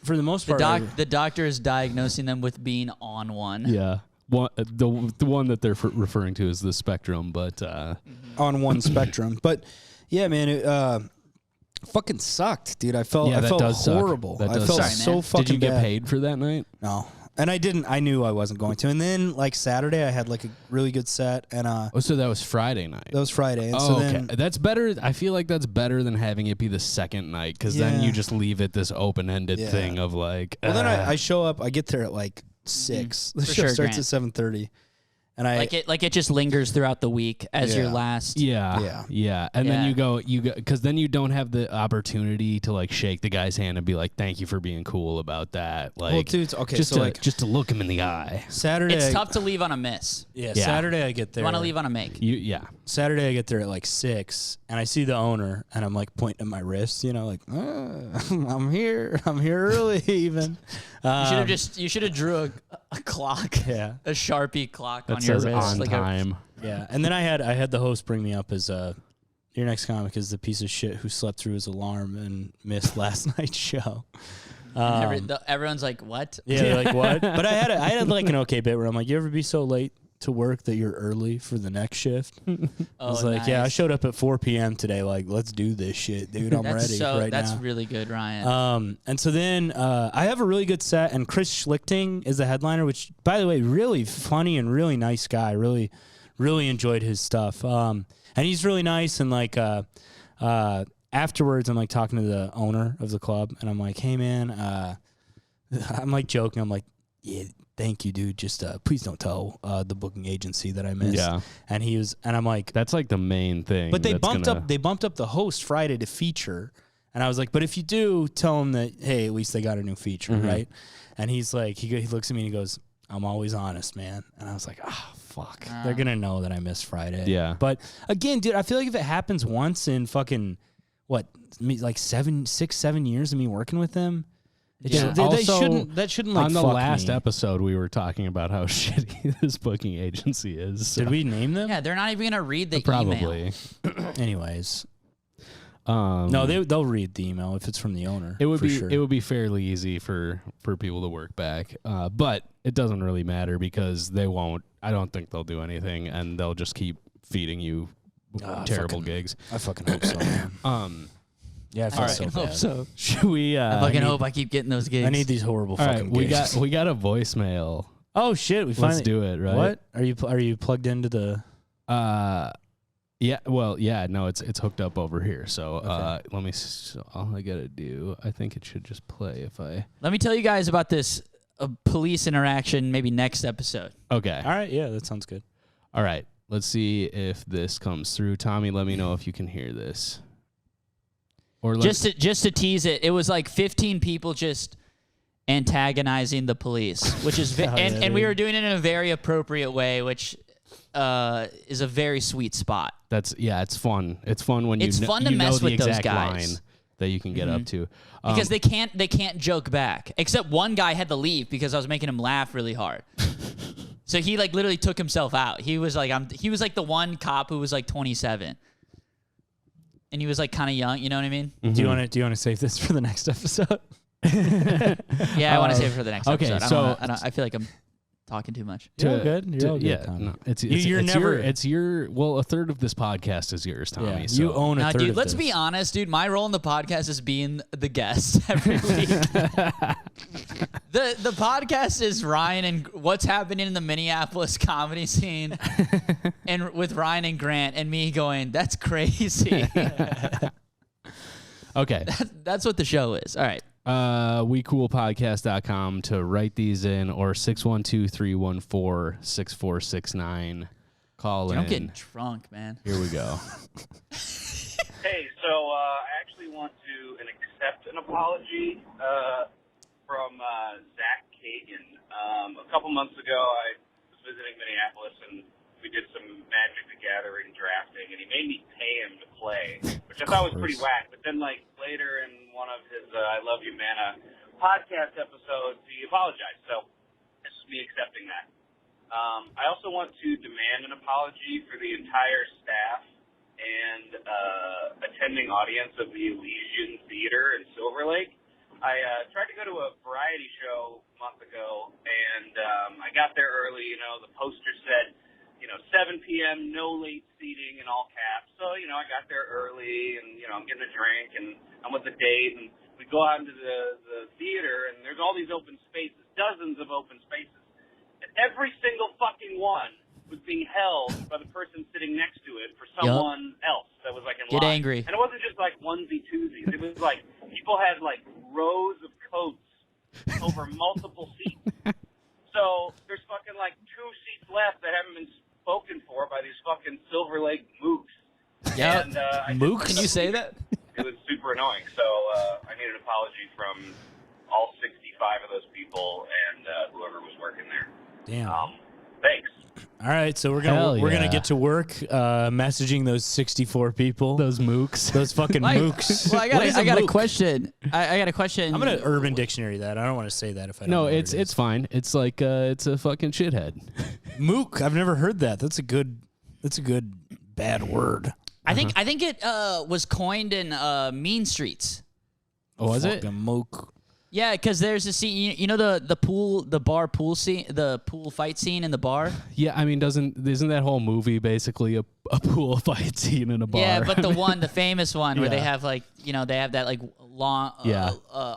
Speaker 2: for the most part,
Speaker 1: the doctor is diagnosing them with being on one.
Speaker 3: Yeah. The one that they're referring to is the spectrum, but
Speaker 2: on one spectrum. But yeah, man, it fucking sucked, dude. I felt horrible.
Speaker 3: That does
Speaker 2: I felt
Speaker 3: suck.
Speaker 2: so fucking
Speaker 3: Did you get
Speaker 2: bad.
Speaker 3: paid for that night?
Speaker 2: No. And I didn't. I knew I wasn't going to. And then, like, Saturday, I had, like, a really good set. And
Speaker 3: so that was Friday night.
Speaker 2: That was Friday. And
Speaker 3: so
Speaker 2: okay.
Speaker 3: Then, that's better. I feel like that's better than having it be the second night because then you just leave it this open-ended thing of, like...
Speaker 2: Well, then I show up. I get there at, like, 6. The show starts at 7:30. And
Speaker 1: like it just lingers throughout the week as your last.
Speaker 3: Yeah. And then you go because then you don't have the opportunity to like shake the guy's hand and be like, "Thank you for being cool about that." Like,
Speaker 2: well, dude, okay,
Speaker 3: just
Speaker 2: so
Speaker 3: to,
Speaker 2: like
Speaker 3: just to look him in the eye.
Speaker 2: Saturday,
Speaker 1: it's tough to leave on a miss.
Speaker 2: Yeah. Saturday I get there.
Speaker 1: You want to leave on a make.
Speaker 2: Saturday I get there at like 6, and I see the owner, and I'm like pointing at my wrist, you know, like I'm here early even.
Speaker 1: You should have drew a clock, a Sharpie clock
Speaker 3: that
Speaker 1: on your
Speaker 3: says
Speaker 1: wrist,
Speaker 3: on
Speaker 1: like
Speaker 3: time.
Speaker 2: And then I had the host bring me up as your next comic is the piece of shit who slept through his alarm and missed last night's show.
Speaker 1: Everyone's like, what?
Speaker 2: Yeah, they're like, what? But I had like an okay bit where I'm like, you ever be so late to work that you're early for the next shift? I was like, yeah, I showed up at 4 p.m. today. Like, let's do this shit, dude. I'm ready right now.
Speaker 1: That's really good, Ryan.
Speaker 2: And so then I have a really good set, and Chris Schlichting is the headliner, which, by the way, really funny and really nice guy. Really, really enjoyed his stuff. And he's really nice. And like afterwards, I'm like talking to the owner of the club, and I'm like, hey man, I'm like joking. I'm like, yeah, thank you, dude. Just please don't tell the booking agency that I missed.
Speaker 3: Yeah.
Speaker 2: And I'm like,
Speaker 3: that's like the main thing.
Speaker 2: But they bumped up the host Friday to feature. And I was like, but if you do, tell them that, hey, at least they got a new feature, right? And he's like, he looks at me and he goes, I'm always honest, man. And I was like, fuck. They're going to know that I missed Friday.
Speaker 3: Yeah.
Speaker 2: But again, dude, I feel like if it happens once in fucking, like 6, 7 years of me working with them, that shouldn't like
Speaker 3: on the
Speaker 2: fuck
Speaker 3: last
Speaker 2: me.
Speaker 3: episode, we were talking about how shitty this booking agency is. So.
Speaker 2: Did we name them?
Speaker 1: Yeah, they're not even gonna read the
Speaker 3: Probably.
Speaker 1: email.
Speaker 2: Anyways. No, they'll read the email if it's from the owner.
Speaker 3: It would be
Speaker 2: sure.
Speaker 3: it would be fairly easy for people to work back, but it doesn't really matter because they won't. I don't think they'll do anything, and they'll just keep feeding you terrible gigs.
Speaker 2: I fucking hope so, man. Yeah, I feel so bad.
Speaker 3: So should we?
Speaker 1: I fucking hope I keep getting those gigs.
Speaker 2: I need these horrible fucking gigs.
Speaker 3: we got a voicemail.
Speaker 2: Oh shit, we finally
Speaker 3: Let's do it, right?
Speaker 2: What? Are you plugged into the
Speaker 3: Yeah, well, yeah, no, it's hooked up over here. So
Speaker 2: Okay.
Speaker 3: let me. So all I gotta do, I think it should just play if I.
Speaker 1: Let me tell you guys about this police interaction. Maybe next episode.
Speaker 3: Okay.
Speaker 2: All right, yeah, that sounds good.
Speaker 3: All right. Let's see if this comes through. Tommy, let me know if you can hear this. Or
Speaker 1: Just to tease it, it was like 15 people just antagonizing the police, which is and we were doing it in a very appropriate way, which is a very sweet spot.
Speaker 3: It's fun. It's fun when
Speaker 1: It's fun to
Speaker 3: you know
Speaker 1: mess
Speaker 3: the
Speaker 1: with those
Speaker 3: exact
Speaker 1: guys.
Speaker 3: line that you can get up to.
Speaker 1: Because they can't joke back. Except one guy had to leave because I was making him laugh really hard. So he like literally took himself out. He was like the one cop who was like 27. And he was like kind of young, you know what I mean?
Speaker 2: Do you want to save this for the next episode?
Speaker 1: Yeah, I want to save it for the next
Speaker 3: okay,
Speaker 1: episode.
Speaker 3: so
Speaker 1: I feel like I'm talking too much.
Speaker 2: You're good. You're all good,
Speaker 3: yeah,
Speaker 2: Tommy.
Speaker 3: no,
Speaker 2: It's
Speaker 3: well, a third of this podcast is yours, Tommy.
Speaker 2: Yeah,
Speaker 3: so.
Speaker 2: you own a
Speaker 1: Now,
Speaker 2: third
Speaker 1: dude,
Speaker 2: of
Speaker 1: let's
Speaker 2: this.
Speaker 1: be honest, dude. My role in the podcast is being the guest every week. The podcast is Ryan and what's happening in the Minneapolis comedy scene, and with Ryan and Grant and me going, that's crazy.
Speaker 3: Okay.
Speaker 1: That's what the show is. All right.
Speaker 3: WeCoolPodcast.com to write these in, or 612-314-6469. Call in.
Speaker 1: I'm getting drunk, man.
Speaker 3: Here we go.
Speaker 6: Hey, so I actually want to accept an apology from Zach Kagan. A couple months ago, I was visiting Minneapolis, and we did some Magic the Gathering drafting, and he made me pay him to play, which I thought was pretty whack. But then, like, later in one of his I Love You, Mana podcast episodes, he apologized. So this is me accepting that. I also want to demand an apology for the entire staff and attending audience of the Elysian Theater in Silver Lake. I tried to go to a variety show a month ago, and I got there early. You know, the poster said, 7 p.m., no late seating in all caps. So, I got there early, and, I'm getting a drink, and I'm with a date, and we go out into the theater, and there's all these open spaces, dozens of open spaces. And every single fucking one was being held by the person sitting next to it for someone else that was, like, in
Speaker 1: Get
Speaker 6: line.
Speaker 1: angry.
Speaker 6: And it wasn't just, like, onesie-twosies. It was, like, people had, like, rows of coats over multiple seats. So there's fucking, like, 2 seats left that haven't been spoken for by these fucking Silver Lake mooks.
Speaker 1: Yeah.
Speaker 6: And,
Speaker 2: Mooks?
Speaker 1: Can you say that?
Speaker 6: It was super annoying. So I need an apology from all 65 of those people and whoever was working there.
Speaker 2: Damn.
Speaker 6: Thanks.
Speaker 2: All right, so we're
Speaker 3: Hell
Speaker 2: gonna
Speaker 3: yeah.
Speaker 2: get to work messaging those 64 people,
Speaker 3: Those mooks.
Speaker 2: those fucking mooks.
Speaker 1: Well, I
Speaker 2: What is
Speaker 1: got a
Speaker 2: mook?
Speaker 1: question. I got a question.
Speaker 2: I'm gonna Urban Dictionary that. I don't want to say that if I don't
Speaker 3: No,
Speaker 2: know what
Speaker 3: it's
Speaker 2: it is.
Speaker 3: fine. It's like it's a fucking shithead.
Speaker 2: mook. I've never heard that. That's a good bad word.
Speaker 1: I think it was coined in Mean Streets.
Speaker 3: Oh, was it?
Speaker 2: Fucking mook.
Speaker 1: Yeah, because there's a scene. You know the bar pool scene, the pool fight scene in the bar.
Speaker 3: Yeah, I mean, isn't that whole movie basically a pool fight scene in a bar?
Speaker 1: Yeah, but the famous one where they
Speaker 3: Yeah.
Speaker 1: have like they have that like long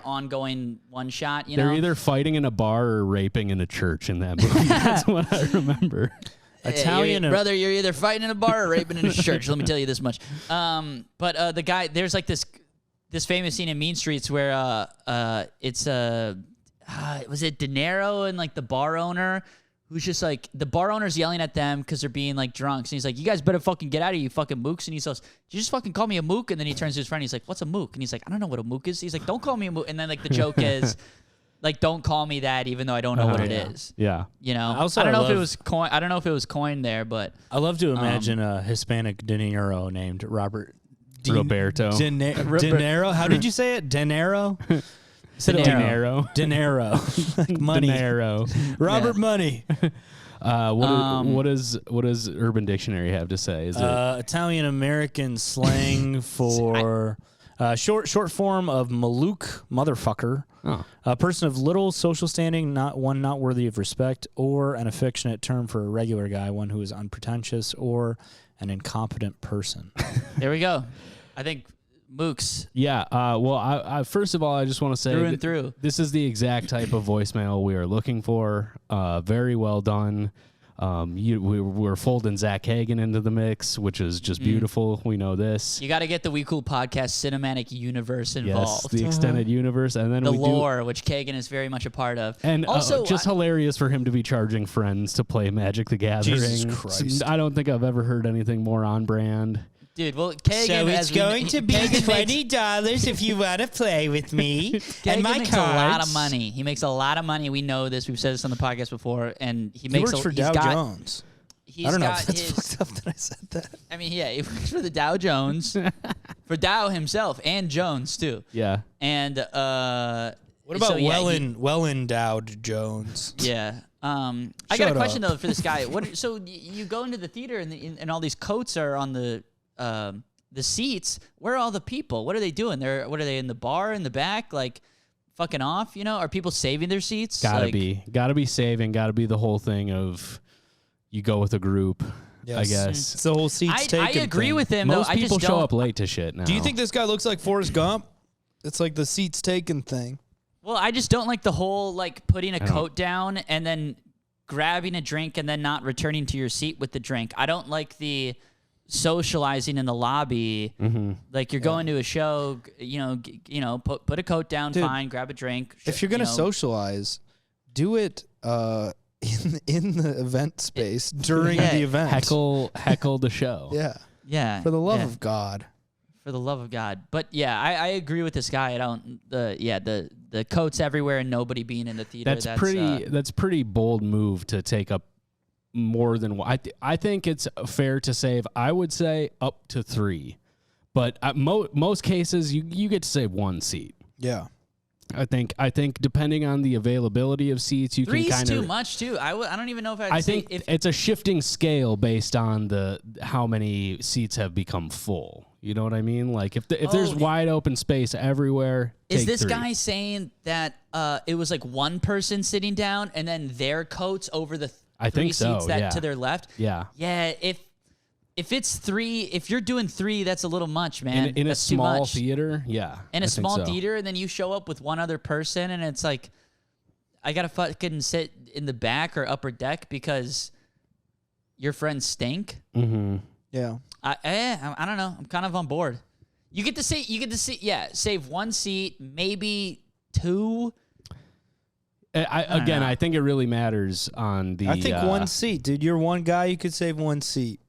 Speaker 1: ongoing one shot.
Speaker 3: They're either fighting in a bar or raping in a church in that movie. That's what I remember.
Speaker 2: Italian and-
Speaker 1: brother, you're either fighting in a bar or raping in a church. Let me tell you this much. But the guy, there's like this famous scene in Mean Streets where it's was it De Niro and like the bar owner who's just like, the bar owner's yelling at them because they're being like drunks. And he's like, you guys better fucking get out of here, you fucking mooks. And he says, did you just fucking call me a mook? And then he turns to his friend. He's like, what's a mook? And he's like, I don't know what a mook is. He's like, don't call me a mook. And then like the joke is, like, don't call me that, even though I don't know what it is.
Speaker 3: Yeah.
Speaker 1: You know,
Speaker 2: Also,
Speaker 1: I don't
Speaker 2: I
Speaker 1: know if it
Speaker 2: love-
Speaker 1: was coin. I don't know if it was coined there, but
Speaker 2: I love to imagine a Hispanic De Niro named Robert
Speaker 3: Roberto.
Speaker 2: De Niro. How did you say it? De Niro.
Speaker 3: Dinero.
Speaker 2: Dinero. Like money.
Speaker 3: Dinero.
Speaker 2: Robert Money.
Speaker 3: What does Urban Dictionary have to say? Is it
Speaker 2: Italian American slang for short form of malouk, motherfucker.
Speaker 3: Oh.
Speaker 2: A person of little social standing, not worthy of respect, or an affectionate term for a regular guy, one who is unpretentious or an incompetent person.
Speaker 1: there we go. I think mooks
Speaker 3: Yeah. Well, I first of all, I just want to say
Speaker 1: through and through.
Speaker 3: this is the exact type of voicemail we are looking for. Very well done. We're folding Zach Hagen into the mix, which is just beautiful. We know this.
Speaker 1: You got to get the We Cool podcast cinematic universe
Speaker 3: Yes,
Speaker 1: involved.
Speaker 3: the extended universe, and then
Speaker 1: The
Speaker 3: we
Speaker 1: lore, which Kagan is very much a part of.
Speaker 3: And
Speaker 1: also,
Speaker 3: just hilarious for him to be charging friends to play Magic the Gathering.
Speaker 2: Jesus Christ.
Speaker 3: I don't think I've ever heard anything more on brand.
Speaker 1: dude, well, Kagan
Speaker 2: $20 if you want to play with me.
Speaker 1: Kagan makes a lot of money. He makes a lot of money. We know this. We've said this on the podcast before, and he
Speaker 2: He
Speaker 1: makes.
Speaker 2: works for
Speaker 1: he's
Speaker 2: Dow
Speaker 1: got,
Speaker 2: Jones.
Speaker 1: He's
Speaker 2: I don't know
Speaker 1: got
Speaker 2: if that's
Speaker 1: his,
Speaker 2: fucked up that I said that.
Speaker 1: I mean, yeah, he works for the Dow Jones, for Dow himself and Jones too.
Speaker 3: Yeah.
Speaker 1: And
Speaker 2: What about well endowed Jones?
Speaker 1: Yeah. I got
Speaker 2: Shut
Speaker 1: a question
Speaker 2: up.
Speaker 1: though for this guy. So you go into the theater and all these coats are on the seats. Where are all the people? What are they doing? What are they in the bar in the back, like fucking off? You know, are people saving their seats?
Speaker 3: Gotta
Speaker 1: Like,
Speaker 3: be saving. Gotta be the whole thing of you go with a group.
Speaker 2: Yes.
Speaker 3: I guess.
Speaker 2: It's the whole seats
Speaker 1: I
Speaker 2: taken
Speaker 1: agree
Speaker 2: thing.
Speaker 1: with him.
Speaker 3: Most
Speaker 1: though.
Speaker 3: people
Speaker 1: I just
Speaker 3: show
Speaker 1: don't,
Speaker 3: up late to shit now.
Speaker 2: Do you think this guy looks like Forrest Gump? It's like the seats taken thing.
Speaker 1: Well, I just don't like the whole like putting a
Speaker 3: don't.
Speaker 1: coat down and then grabbing a drink and then not returning to your seat with the drink. I don't like the socializing in the lobby.
Speaker 3: Mm-hmm.
Speaker 1: Like you're going to a show, put a coat down,
Speaker 2: Dude,
Speaker 1: fine, grab a drink.
Speaker 2: If you're gonna socialize, do it in the event space during
Speaker 1: Yeah.
Speaker 2: the event.
Speaker 3: heckle the show?
Speaker 2: Yeah.
Speaker 1: yeah,
Speaker 2: For the love
Speaker 1: yeah,
Speaker 2: of God.
Speaker 1: for the love of God. But yeah, I agree with this guy. I don't the coats everywhere and nobody being in the theater.
Speaker 3: That's pretty bold move to take up more than one. I think it's fair to save. I would say up to 3, but most cases you get to save 1 seat.
Speaker 2: Yeah.
Speaker 3: I think depending on the availability of seats, you
Speaker 1: 3's
Speaker 3: can kind
Speaker 1: too
Speaker 3: of.
Speaker 1: much too. I don't even know if
Speaker 3: I think it's a shifting scale based on how many seats have become full. You know what I mean? Like if there's wide open space everywhere.
Speaker 1: Is
Speaker 3: take
Speaker 1: this
Speaker 3: 3.
Speaker 1: guy saying that it was like one person sitting down and then their coats over the
Speaker 3: I
Speaker 1: three
Speaker 3: think so,
Speaker 1: seats that
Speaker 3: yeah.
Speaker 1: to their left?
Speaker 3: Yeah.
Speaker 1: Yeah, if it's 3, if you're doing 3, that's a little much, man.
Speaker 3: In a
Speaker 1: That's too
Speaker 3: small
Speaker 1: much.
Speaker 3: theater, yeah.
Speaker 1: In
Speaker 3: I
Speaker 1: a
Speaker 3: think
Speaker 1: small
Speaker 3: so.
Speaker 1: theater, and then you show up with one other person, and it's like, I gotta fucking sit in the back or upper deck because your friends stink.
Speaker 3: Mm-hmm.
Speaker 2: Yeah.
Speaker 1: I don't know. I'm kind of on board. You get to see, yeah, save 1 seat, maybe 2.
Speaker 3: I think it really matters on the.
Speaker 2: I think 1 seat, dude. You're one guy, you could save 1 seat.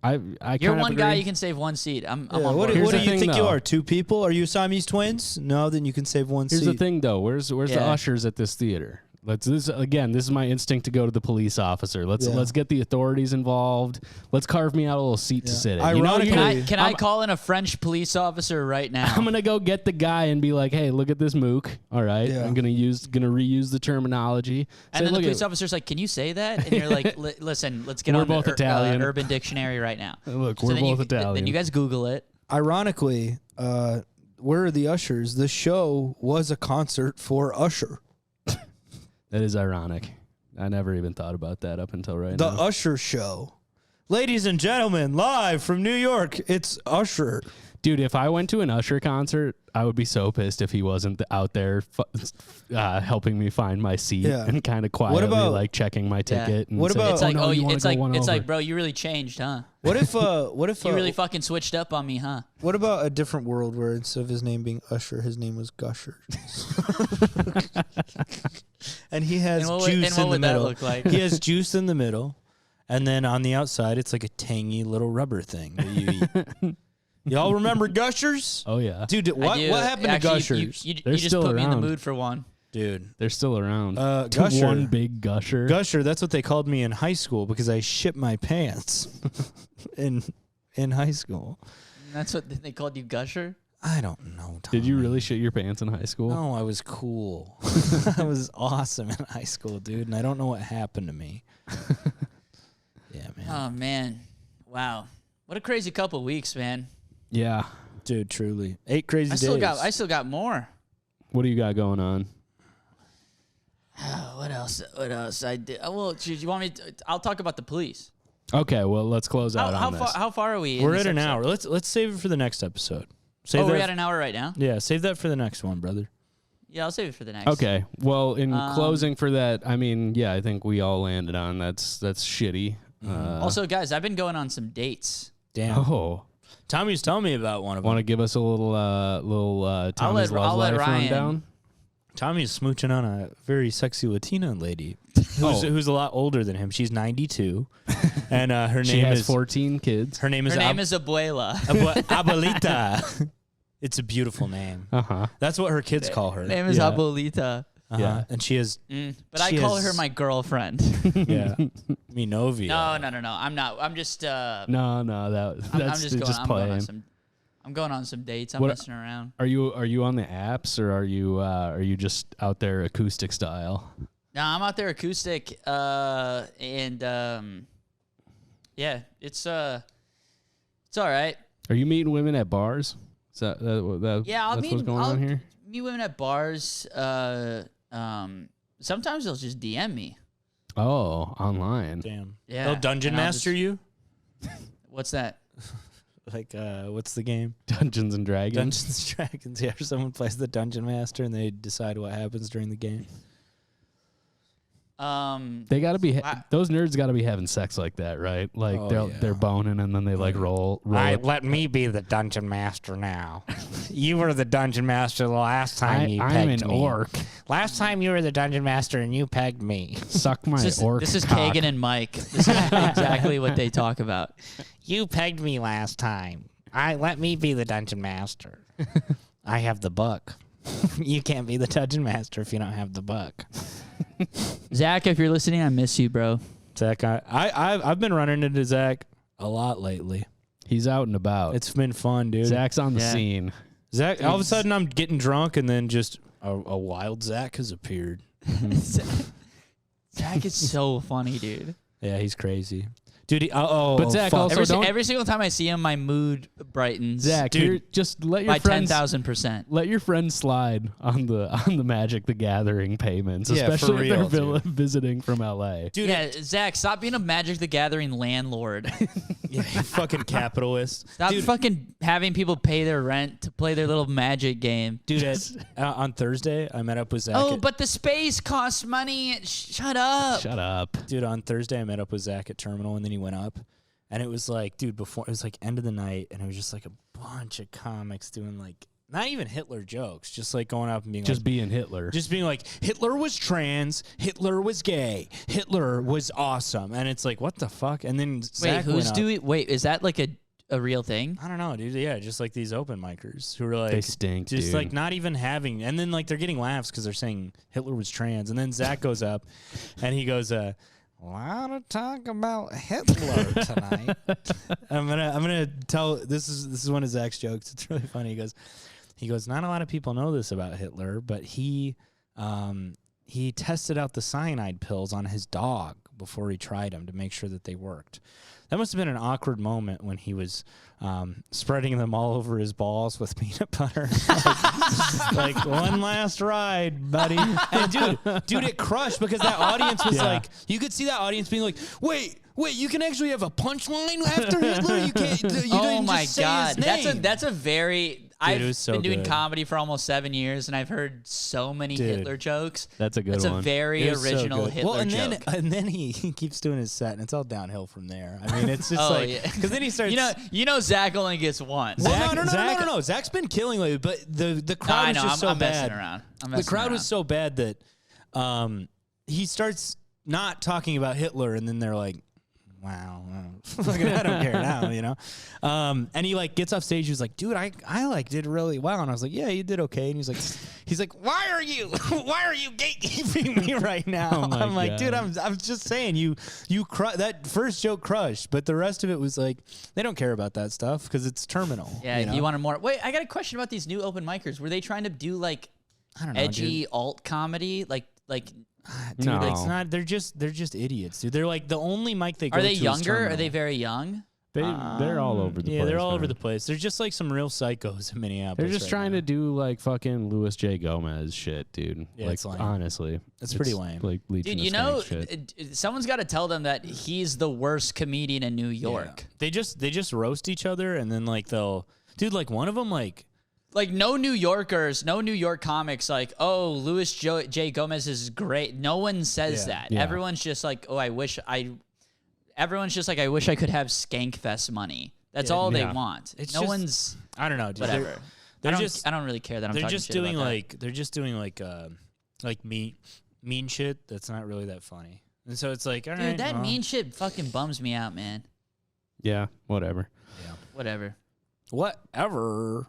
Speaker 3: I
Speaker 1: You're
Speaker 3: kind of
Speaker 1: one guy,
Speaker 3: agree.
Speaker 1: you can save 1 seat. I'm
Speaker 2: Yeah,
Speaker 1: on
Speaker 2: what
Speaker 1: board.
Speaker 3: Here's
Speaker 2: do
Speaker 3: the
Speaker 2: you
Speaker 3: thing,
Speaker 2: think you
Speaker 3: though.
Speaker 2: are? 2 people? Are you Siamese twins? No, then you can save 1 seat.
Speaker 3: Here's the thing, though. Where's the
Speaker 1: Yeah.
Speaker 3: ushers at this theater? This is my instinct to go to the police officer. Let's get the authorities involved. Let's carve me out a little seat to sit in.
Speaker 2: Ironically-
Speaker 1: Can I call in a French police officer right now?
Speaker 3: I'm gonna go get the guy and be like, "Hey, look at this mook. All right,
Speaker 2: Yeah.
Speaker 3: I'm gonna reuse the terminology."
Speaker 1: And
Speaker 3: Say,
Speaker 1: then the
Speaker 3: "Look
Speaker 1: police
Speaker 3: at-
Speaker 1: officer's like, "Can you say that?" And you're like, "Listen, let's get
Speaker 3: We're
Speaker 1: on
Speaker 3: both Italian.
Speaker 1: Urban Dictionary right now."
Speaker 3: Look,
Speaker 1: So
Speaker 3: we're
Speaker 1: then
Speaker 3: both
Speaker 1: Then
Speaker 3: Italian.
Speaker 1: you guys Google it.
Speaker 2: Ironically, where are the ushers? The show was a concert for Usher.
Speaker 3: That is ironic. I never even thought about that up until right
Speaker 2: The
Speaker 3: now.
Speaker 2: Usher show. Ladies and gentlemen, live from New York, it's Usher.
Speaker 3: Dude, if I went to an Usher concert, I would be so pissed if he wasn't out there helping me find my seat
Speaker 2: Yeah.
Speaker 3: and kind of quietly
Speaker 2: about-
Speaker 3: like checking my ticket. And
Speaker 2: What
Speaker 3: say,
Speaker 2: about-
Speaker 1: It's like,
Speaker 3: no, you wanna
Speaker 1: it's
Speaker 3: go
Speaker 1: like,
Speaker 3: one
Speaker 1: it's
Speaker 3: over."
Speaker 1: like, bro, you really changed, huh?
Speaker 2: What if
Speaker 1: You really fucking switched up on me, huh?
Speaker 2: what about a different world where instead of his name being Usher, his name was Gusher? and he has
Speaker 1: And
Speaker 2: juice
Speaker 1: what
Speaker 2: in the
Speaker 1: would that
Speaker 2: middle.
Speaker 1: look like?
Speaker 2: He has juice in the middle, and then on the outside, it's like a tangy little rubber thing that you eat. Y'all remember Gushers?
Speaker 3: Oh yeah,
Speaker 2: Dude, what happened to Gushers?
Speaker 1: You
Speaker 3: They're
Speaker 1: just
Speaker 3: still
Speaker 1: put me in the
Speaker 3: around.
Speaker 1: mood for one.
Speaker 2: Dude,
Speaker 3: they're still around.
Speaker 2: Gusher.
Speaker 3: One big gusher.
Speaker 2: Gusher, that's what they called me in high school because I shit my pants in high school.
Speaker 1: That's what they called you, Gusher?
Speaker 2: I don't know, Tommy.
Speaker 3: Did you really shit your pants in high school?
Speaker 2: No, I was cool. I was awesome in high school, dude, and I don't know what happened to me. Yeah, man.
Speaker 1: Oh, man. Wow. What a crazy couple of weeks, man.
Speaker 3: Yeah.
Speaker 2: Dude, truly. 8 crazy
Speaker 1: I
Speaker 2: days.
Speaker 1: still got more.
Speaker 3: What do you got going on?
Speaker 1: What else? I did. Well, do you want me to, I'll talk about the police.
Speaker 3: Okay, well, let's close out on this.
Speaker 1: How far are we?
Speaker 2: We're at an hour. Let's save it for the next episode. Save
Speaker 1: We're
Speaker 2: that
Speaker 1: at an hour right now?
Speaker 2: Yeah, save that for the next one, brother.
Speaker 1: Yeah, I'll save it for the next.
Speaker 3: Okay. Well, in closing for that, I mean, yeah, I think we all landed on that's shitty.
Speaker 1: Also, guys, I've been going on some dates.
Speaker 2: Damn.
Speaker 3: Oh,
Speaker 2: Tommy's telling me about one of them.
Speaker 3: want to give us a little Tommy's
Speaker 1: I'll
Speaker 3: love
Speaker 1: let
Speaker 3: life
Speaker 1: Ryan-
Speaker 3: rundown?
Speaker 2: Tommy's smooching on a very sexy Latina lady who's a lot older than him. She's 92, and her
Speaker 3: She
Speaker 2: name
Speaker 3: has
Speaker 2: is
Speaker 3: 14 kids.
Speaker 2: her name is
Speaker 1: Her name is Abuela.
Speaker 2: Abuelita. It's a beautiful name.
Speaker 3: Uh-huh.
Speaker 2: That's what her kids call her.
Speaker 1: Her name is
Speaker 3: Yeah.
Speaker 1: Abuelita.
Speaker 2: Yeah, and she is
Speaker 1: But I
Speaker 2: She
Speaker 1: call
Speaker 2: is-
Speaker 1: her my girlfriend.
Speaker 2: yeah, mi novia.
Speaker 1: No. I'm not. I'm just.
Speaker 3: No, that's
Speaker 1: I'm just going. I'm going on
Speaker 3: playing.
Speaker 1: some. I'm going on some dates. I'm
Speaker 3: What-
Speaker 1: messing around.
Speaker 3: Are you on the apps or are you just out there acoustic style?
Speaker 1: No, I'm out there acoustic. And yeah, it's all right.
Speaker 3: Are you meeting women at bars? Is that
Speaker 1: Yeah,
Speaker 3: that's what's going on here?
Speaker 1: Meet women at bars. Sometimes they'll just DM me.
Speaker 3: Oh, online.
Speaker 2: Damn.
Speaker 1: Yeah,
Speaker 2: They'll dungeon
Speaker 1: and I'll
Speaker 2: master
Speaker 1: just-
Speaker 2: you.
Speaker 1: What's that?
Speaker 2: Like, what's the game?
Speaker 3: Dungeons and Dragons.
Speaker 2: Dungeons and Dragons. Yeah, someone plays the dungeon master and they decide what happens during the game.
Speaker 3: They gotta be
Speaker 1: Wow.
Speaker 3: those nerds gotta be having sex like that, right? Like
Speaker 2: Oh, yeah.
Speaker 3: they're boning and then they like roll it.
Speaker 5: Let me be the dungeon master now. You were the dungeon master the last time you
Speaker 3: I'm
Speaker 5: pegged
Speaker 3: an
Speaker 5: me.
Speaker 3: orc.
Speaker 5: Last time you were the dungeon master and you pegged me.
Speaker 3: Suck my
Speaker 1: This
Speaker 3: orc.
Speaker 1: is
Speaker 3: cock.
Speaker 1: Kagan and Mike. This is exactly what they talk about.
Speaker 5: You pegged me last time. Let me be the dungeon master. I have the book.
Speaker 2: You can't be the dungeon master if you don't have the buck.
Speaker 1: Zach, if you're listening, I miss you, bro.
Speaker 2: Zach, I've been running into Zach a lot lately.
Speaker 3: He's out and about.
Speaker 2: It's been fun, dude.
Speaker 3: Zach's on the
Speaker 1: Yeah.
Speaker 3: scene.
Speaker 2: Zach, all of a sudden I'm getting drunk and then just a wild Zach has appeared.
Speaker 1: Zach is so funny, dude.
Speaker 2: Yeah, he's crazy. Dude,
Speaker 3: But Zach
Speaker 2: fuck.
Speaker 3: also don't-
Speaker 1: Every single time I see him, my mood brightens.
Speaker 3: Zach,
Speaker 2: Dude,
Speaker 3: just let your
Speaker 1: by
Speaker 3: friends
Speaker 1: 10,000%.
Speaker 3: let your friends slide on the Magic the Gathering payments,
Speaker 2: Yeah, for
Speaker 3: especially if they're
Speaker 2: real,
Speaker 3: visiting from LA.
Speaker 2: Dude,
Speaker 1: Yeah, Zach, stop being a Magic the Gathering landlord.
Speaker 2: yeah, you fucking capitalist.
Speaker 1: Stop
Speaker 2: Dude,
Speaker 1: fucking having people pay their rent to play their little Magic game.
Speaker 2: dude, on Thursday I met up with Zach.
Speaker 1: Oh, but the space costs money. Shut up.
Speaker 3: Shut up.
Speaker 2: Dude, on Thursday I met up with Zach at Terminal and then he went up. And it was like, dude, before it was like end of the night, and it was just like a bunch of comics doing like not even Hitler jokes, just like going up and being
Speaker 3: Just
Speaker 2: like,
Speaker 3: being Hitler.
Speaker 2: just being like, Hitler was trans, Hitler was gay, Hitler was awesome, and it's like, what the fuck? And then
Speaker 1: Wait,
Speaker 2: Zach
Speaker 1: who's
Speaker 2: went up.
Speaker 1: doing? Wait, is that like a real thing?
Speaker 2: I don't know, dude. Yeah, just like these open micers who are like
Speaker 3: They stink,
Speaker 2: just
Speaker 3: dude.
Speaker 2: like not even having, and then like they're getting laughs because they're saying Hitler was trans, and then Zach goes up, and he goes, "A lot of talk about Hitler tonight." I'm gonna tell this is one of Zach's jokes. It's really funny. He goes, not a lot of people know this about Hitler, but he tested out the cyanide pills on his dog before he tried them to make sure that they worked. That must have been an awkward moment when he was spreading them all over his balls with peanut butter. like one last ride, buddy. And dude, it crushed because that audience was like, you could see that audience being like, wait, you can actually have a punchline after Hitler? You can't. You
Speaker 1: Oh
Speaker 2: don't
Speaker 1: my
Speaker 2: just say
Speaker 1: god,
Speaker 2: his name.
Speaker 1: that's a very.
Speaker 2: it
Speaker 1: I've
Speaker 2: was so
Speaker 1: been doing
Speaker 2: good.
Speaker 1: comedy for almost 7 years, and I've heard so many
Speaker 2: Dude.
Speaker 1: Hitler jokes.
Speaker 3: That's a good
Speaker 1: That's
Speaker 3: one.
Speaker 1: a very
Speaker 2: It was so
Speaker 1: original
Speaker 2: good.
Speaker 1: Hitler
Speaker 2: well, and
Speaker 1: joke.
Speaker 2: then he keeps doing his set, and it's all downhill from there. I mean, it's just
Speaker 1: Oh,
Speaker 2: like
Speaker 1: yeah.
Speaker 2: because then he starts.
Speaker 1: You know, Zach only gets one.
Speaker 2: Well,
Speaker 3: Zach-
Speaker 2: no. Zach's been killing lately, but the
Speaker 1: No,
Speaker 2: crowd
Speaker 1: I
Speaker 2: was
Speaker 1: know.
Speaker 2: just
Speaker 1: I'm
Speaker 2: so bad.
Speaker 1: messing around.
Speaker 2: The crowd was so bad that he starts not talking about Hitler, and then they're like, wow, fucking, I don't care now, you know? And he like gets off stage. He was like, dude, I like did really well. And I was like, yeah, you did okay. And he's like, why are you gatekeeping me right now?
Speaker 3: Oh my
Speaker 2: I'm like,
Speaker 3: God.
Speaker 2: dude, I'm just saying you that first joke crushed, but the rest of it was like, they don't care about that stuff because it's terminal.
Speaker 1: Yeah,
Speaker 2: you know?
Speaker 1: you wanted more. Wait, I got a question about these new open micers. Were they trying to do like
Speaker 2: I don't know,
Speaker 1: edgy
Speaker 2: dude.
Speaker 1: alt comedy? Like
Speaker 2: Dude,
Speaker 3: No.
Speaker 2: it's not. They're just idiots, dude. They're like the only mic they go
Speaker 1: are
Speaker 2: to
Speaker 1: they
Speaker 2: is
Speaker 1: younger? Are
Speaker 2: terminal.
Speaker 1: they very young?
Speaker 3: They're all over the place.
Speaker 2: Yeah, they're all over
Speaker 3: man.
Speaker 2: the place. They're just like some real psychos in Minneapolis.
Speaker 3: They're just
Speaker 2: right
Speaker 3: trying
Speaker 2: now.
Speaker 3: to do like fucking Louis J. Gomez shit, dude.
Speaker 2: Yeah,
Speaker 3: like
Speaker 2: it's lame.
Speaker 3: honestly,
Speaker 2: It's pretty lame.
Speaker 3: Like Legion
Speaker 1: Dude,
Speaker 3: of
Speaker 1: you know,
Speaker 3: Skank shit.
Speaker 1: someone's got to tell them that he's the worst comedian in New York.
Speaker 2: They just roast each other, and then like dude, like one of them like.
Speaker 1: Like no New Yorkers, no New York comics like, oh, Louis J. Gomez is great. No one says that.
Speaker 3: Yeah.
Speaker 1: Everyone's just like, oh, everyone's just like, I wish I could have Skankfest money. That's all they want.
Speaker 2: It's
Speaker 1: no
Speaker 2: just-
Speaker 1: one's
Speaker 2: I don't know, dude.
Speaker 1: whatever.
Speaker 2: They're
Speaker 1: I don't,
Speaker 2: just
Speaker 1: I don't really care that I'm
Speaker 2: they're
Speaker 1: talking
Speaker 2: just
Speaker 1: shit
Speaker 2: doing
Speaker 1: about that.
Speaker 2: like mean shit that's not really that funny. And so it's like, all right,
Speaker 1: Dude, that
Speaker 2: well,
Speaker 1: mean shit fucking bums me out, man.
Speaker 3: Yeah, whatever.
Speaker 1: Whatever.
Speaker 2: whatever.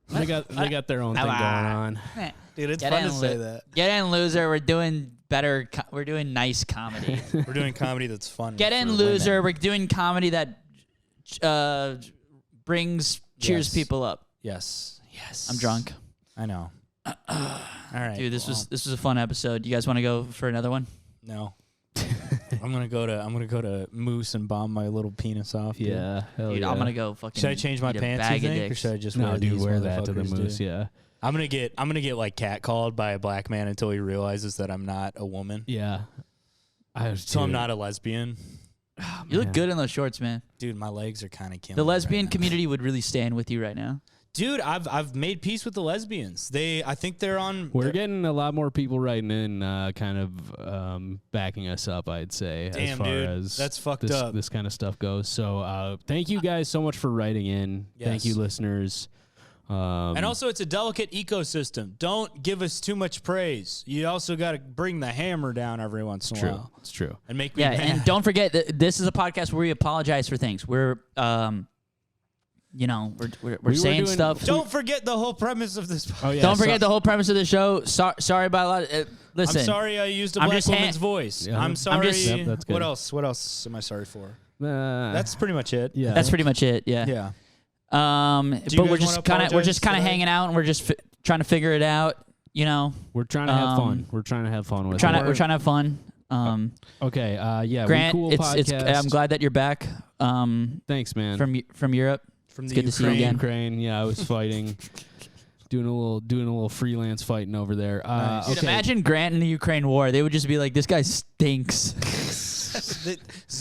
Speaker 3: They got their own thing going on.
Speaker 2: Dude, it's
Speaker 1: Get
Speaker 2: fun
Speaker 1: in,
Speaker 2: to say that.
Speaker 1: Get in, loser. We're doing better. We're doing nice comedy.
Speaker 2: We're doing comedy that's fun.
Speaker 1: Get in,
Speaker 2: for
Speaker 1: loser.
Speaker 2: women.
Speaker 1: We're doing comedy that cheers
Speaker 2: Yes.
Speaker 1: people up.
Speaker 2: Yes.
Speaker 1: I'm drunk.
Speaker 2: I know. All right,
Speaker 1: Dude, this
Speaker 2: well,
Speaker 1: was a fun episode. You guys want to go for another one?
Speaker 2: no. I'm gonna go to Moose and bomb my little penis off. Dude.
Speaker 3: Yeah, hell
Speaker 1: Dude,
Speaker 3: yeah.
Speaker 1: I'm gonna go fucking.
Speaker 2: Should I change my
Speaker 1: eat a
Speaker 2: pants?
Speaker 1: bag
Speaker 2: You
Speaker 1: of
Speaker 2: think, or
Speaker 1: dicks.
Speaker 2: should I just
Speaker 3: No,
Speaker 2: wear
Speaker 3: dude,
Speaker 2: these
Speaker 3: wear that to the
Speaker 2: motherfuckers,
Speaker 3: moose.
Speaker 2: dude?
Speaker 3: Yeah,
Speaker 2: I'm gonna get like catcalled by a black man until he realizes that I'm not a woman.
Speaker 3: yeah.
Speaker 2: So I'm not a lesbian.
Speaker 1: You look
Speaker 3: man.
Speaker 1: good in those shorts, man.
Speaker 2: Dude, my legs are kind of killing
Speaker 1: The
Speaker 2: me
Speaker 1: lesbian
Speaker 2: right now.
Speaker 1: community would really stand with you right now.
Speaker 2: Dude, I've made peace with the lesbians. I think they're on.
Speaker 3: We're
Speaker 2: they're-
Speaker 3: getting a lot more people writing in, kind of backing us up. I'd say, as
Speaker 2: Damn,
Speaker 3: far
Speaker 2: dude.
Speaker 3: as
Speaker 2: That's fucked
Speaker 3: this,
Speaker 2: up.
Speaker 3: this kind of stuff goes. So, thank you guys so much for writing in. Thank you,
Speaker 2: Yes.
Speaker 3: listeners.
Speaker 2: And also, it's a delicate ecosystem. Don't give us too much praise. You also got to bring the hammer down every once in a
Speaker 3: true.
Speaker 2: while
Speaker 3: It's true.
Speaker 2: and make me
Speaker 1: Yeah,
Speaker 2: mad.
Speaker 1: and don't forget that this is a podcast where we apologize for things. We're we're saying
Speaker 3: doing-
Speaker 1: stuff.
Speaker 2: Don't forget the whole premise of this.
Speaker 3: Oh yeah.
Speaker 1: Don't forget the whole premise of the show. Sorry about a lot. Listen,
Speaker 2: I'm sorry I used a
Speaker 1: I'm
Speaker 2: black
Speaker 1: just
Speaker 2: woman's voice.
Speaker 3: Yeah.
Speaker 2: I'm sorry.
Speaker 1: just-
Speaker 3: Yep, that's good.
Speaker 2: What else? What else am I sorry for?
Speaker 3: That's
Speaker 2: That's pretty much it.
Speaker 3: yeah.
Speaker 1: That's pretty much it. Yeah.
Speaker 2: Yeah.
Speaker 1: But
Speaker 2: guys
Speaker 1: we're
Speaker 2: wanna
Speaker 1: just kind of
Speaker 2: apologize today?
Speaker 1: hanging out and we're just trying to figure it out. You know,
Speaker 3: We're trying to have
Speaker 1: Um,
Speaker 3: fun. We're trying to have fun with
Speaker 1: we're
Speaker 3: it.
Speaker 1: trying to have fun.
Speaker 3: Okay. Yeah.
Speaker 1: Grant,
Speaker 3: we cool
Speaker 1: it's
Speaker 3: podcast.
Speaker 1: I'm glad that you're back.
Speaker 3: Thanks, man.
Speaker 1: From Europe.
Speaker 2: From
Speaker 1: It's
Speaker 2: the
Speaker 1: good to see you
Speaker 2: Ukraine.
Speaker 1: again.
Speaker 3: Ukraine. Yeah, I was fighting, doing a little freelance fighting over there.
Speaker 2: Nice.
Speaker 1: Dude,
Speaker 3: Okay.
Speaker 1: imagine Grant in the Ukraine war. They would just be like, "This guy stinks."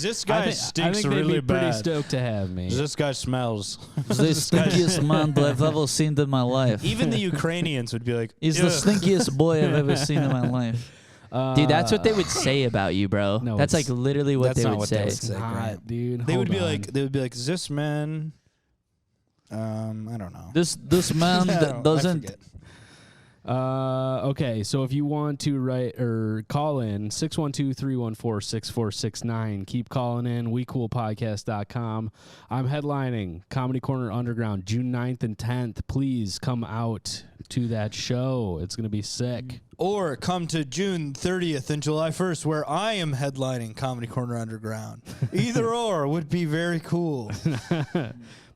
Speaker 2: This guy
Speaker 3: I
Speaker 2: stinks
Speaker 3: think they'd
Speaker 2: really
Speaker 3: be pretty
Speaker 2: bad.
Speaker 1: stoked.
Speaker 3: stoked to have me.
Speaker 2: This guy smells.
Speaker 1: the stinkiest man that I've ever seen in my life.
Speaker 2: Even the Ukrainians would be like,
Speaker 1: He's the
Speaker 2: "Ugh."
Speaker 1: stinkiest boy I've ever seen in my life. Dude, that's what they would say about you, bro.
Speaker 3: No,
Speaker 1: that's like
Speaker 3: it's-
Speaker 1: literally what
Speaker 2: That's
Speaker 1: they
Speaker 2: not
Speaker 1: would
Speaker 2: what they
Speaker 1: say.
Speaker 2: would
Speaker 3: It's
Speaker 2: say,
Speaker 3: not,
Speaker 2: Grant.
Speaker 3: dude.
Speaker 2: They would
Speaker 3: Hold
Speaker 2: be
Speaker 3: on.
Speaker 2: like, this man. I don't know.
Speaker 1: This man
Speaker 2: I don't- I
Speaker 1: doesn't.
Speaker 2: forget.
Speaker 3: Okay, so if you want to write or call in, 612-314-6469. Keep calling in, wecoolpodcast.com. I'm headlining Comedy Corner Underground June 9th and 10th. Please come out to that show. It's going to be sick.
Speaker 2: Or come to June 30th and July 1st, where I am headlining Comedy Corner Underground. Either or would be very cool.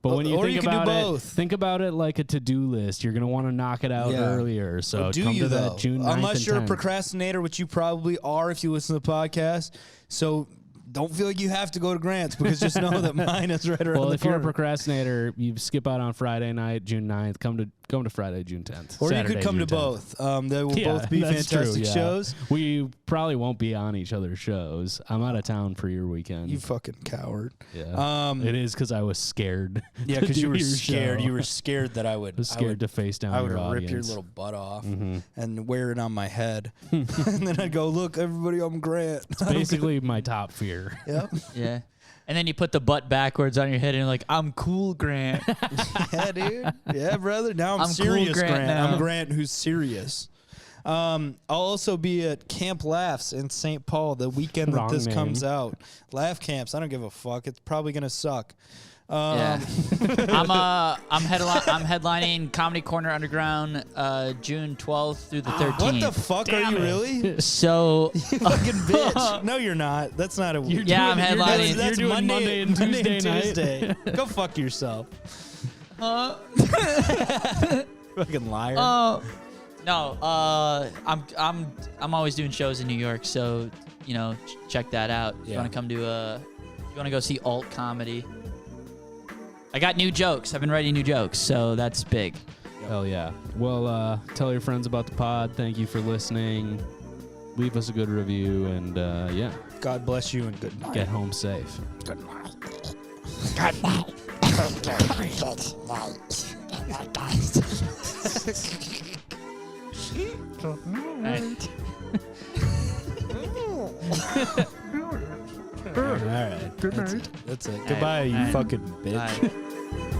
Speaker 3: But when you
Speaker 2: Or
Speaker 3: think
Speaker 2: you can do
Speaker 3: about it,
Speaker 2: both.
Speaker 3: think about it like a to-do list. You're going to want to knock it out
Speaker 2: Yeah.
Speaker 3: earlier. So
Speaker 2: Or do
Speaker 3: come
Speaker 2: you
Speaker 3: to
Speaker 2: though?
Speaker 3: that June 9th
Speaker 2: Unless
Speaker 3: and
Speaker 2: you're a
Speaker 3: 10th.
Speaker 2: procrastinator, which you probably are if you listen to the podcast. So don't feel like you have to go to Grant's, because just know that mine is right around
Speaker 3: Well,
Speaker 2: the
Speaker 3: if you're a
Speaker 2: corner.
Speaker 3: procrastinator, you skip out on Friday night, June 9th. Come to Friday, June 10th.
Speaker 2: Or
Speaker 3: Saturday,
Speaker 2: you could come
Speaker 3: June
Speaker 2: to
Speaker 3: 10th.
Speaker 2: both. They will
Speaker 3: Yeah,
Speaker 2: both be
Speaker 3: that's true,
Speaker 2: fantastic
Speaker 3: yeah.
Speaker 2: shows.
Speaker 3: We probably won't be on each other's shows. I'm out of town for your weekend.
Speaker 2: You fucking coward.
Speaker 3: yeah. It is because I was scared.
Speaker 2: Yeah,
Speaker 3: to
Speaker 2: because you
Speaker 3: do
Speaker 2: were
Speaker 3: your
Speaker 2: scared.
Speaker 3: show.
Speaker 2: You were scared that I would.
Speaker 3: I was scared to face down
Speaker 2: I would
Speaker 3: your
Speaker 2: rip
Speaker 3: audience.
Speaker 2: your little butt off
Speaker 3: Mm-hmm.
Speaker 2: and wear it on my head, and then I'd go, "Look, everybody, I'm Grant."
Speaker 3: It's basically my top fear.
Speaker 2: Yep.
Speaker 1: Yeah. And then you put the butt backwards on your head and you're like, "I'm cool, Grant."
Speaker 2: Yeah, dude. Yeah, brother. Now I'm
Speaker 1: I'm cool,
Speaker 2: serious,
Speaker 1: Grant,
Speaker 2: Grant.
Speaker 1: now.
Speaker 2: I'm Grant who's serious. I'll also be at Camp Laughs in St. Paul the weekend
Speaker 3: Wrong
Speaker 2: that this
Speaker 3: name.
Speaker 2: comes out. Laugh camps. I don't give a fuck. It's probably gonna suck.
Speaker 1: Yeah. I'm headlining Comedy Corner Underground June 12th through the 13th.
Speaker 2: What the fuck are you really?
Speaker 1: So
Speaker 2: You fucking bitch. No, you're not. That's not a.
Speaker 1: Yeah, I'm headlining.
Speaker 2: That's
Speaker 3: You're doing Monday and Tuesday night.
Speaker 2: Tuesday. Go fuck yourself. Fucking liar.
Speaker 1: No, I'm always doing shows in New York, so check that out. If you
Speaker 2: Yeah.
Speaker 1: want to come to if you want to go see alt comedy. I got new jokes. I've been writing new jokes, so that's big.
Speaker 3: Hell yeah. Well, tell your friends about the pod. Thank you for listening. Leave us a good review, and yeah,
Speaker 2: God bless you and good night.
Speaker 3: get home safe.
Speaker 2: Good night.
Speaker 4: Good night.
Speaker 2: All right. That's it. Goodbye, you
Speaker 1: All right.
Speaker 2: fucking bitch.
Speaker 1: Bye.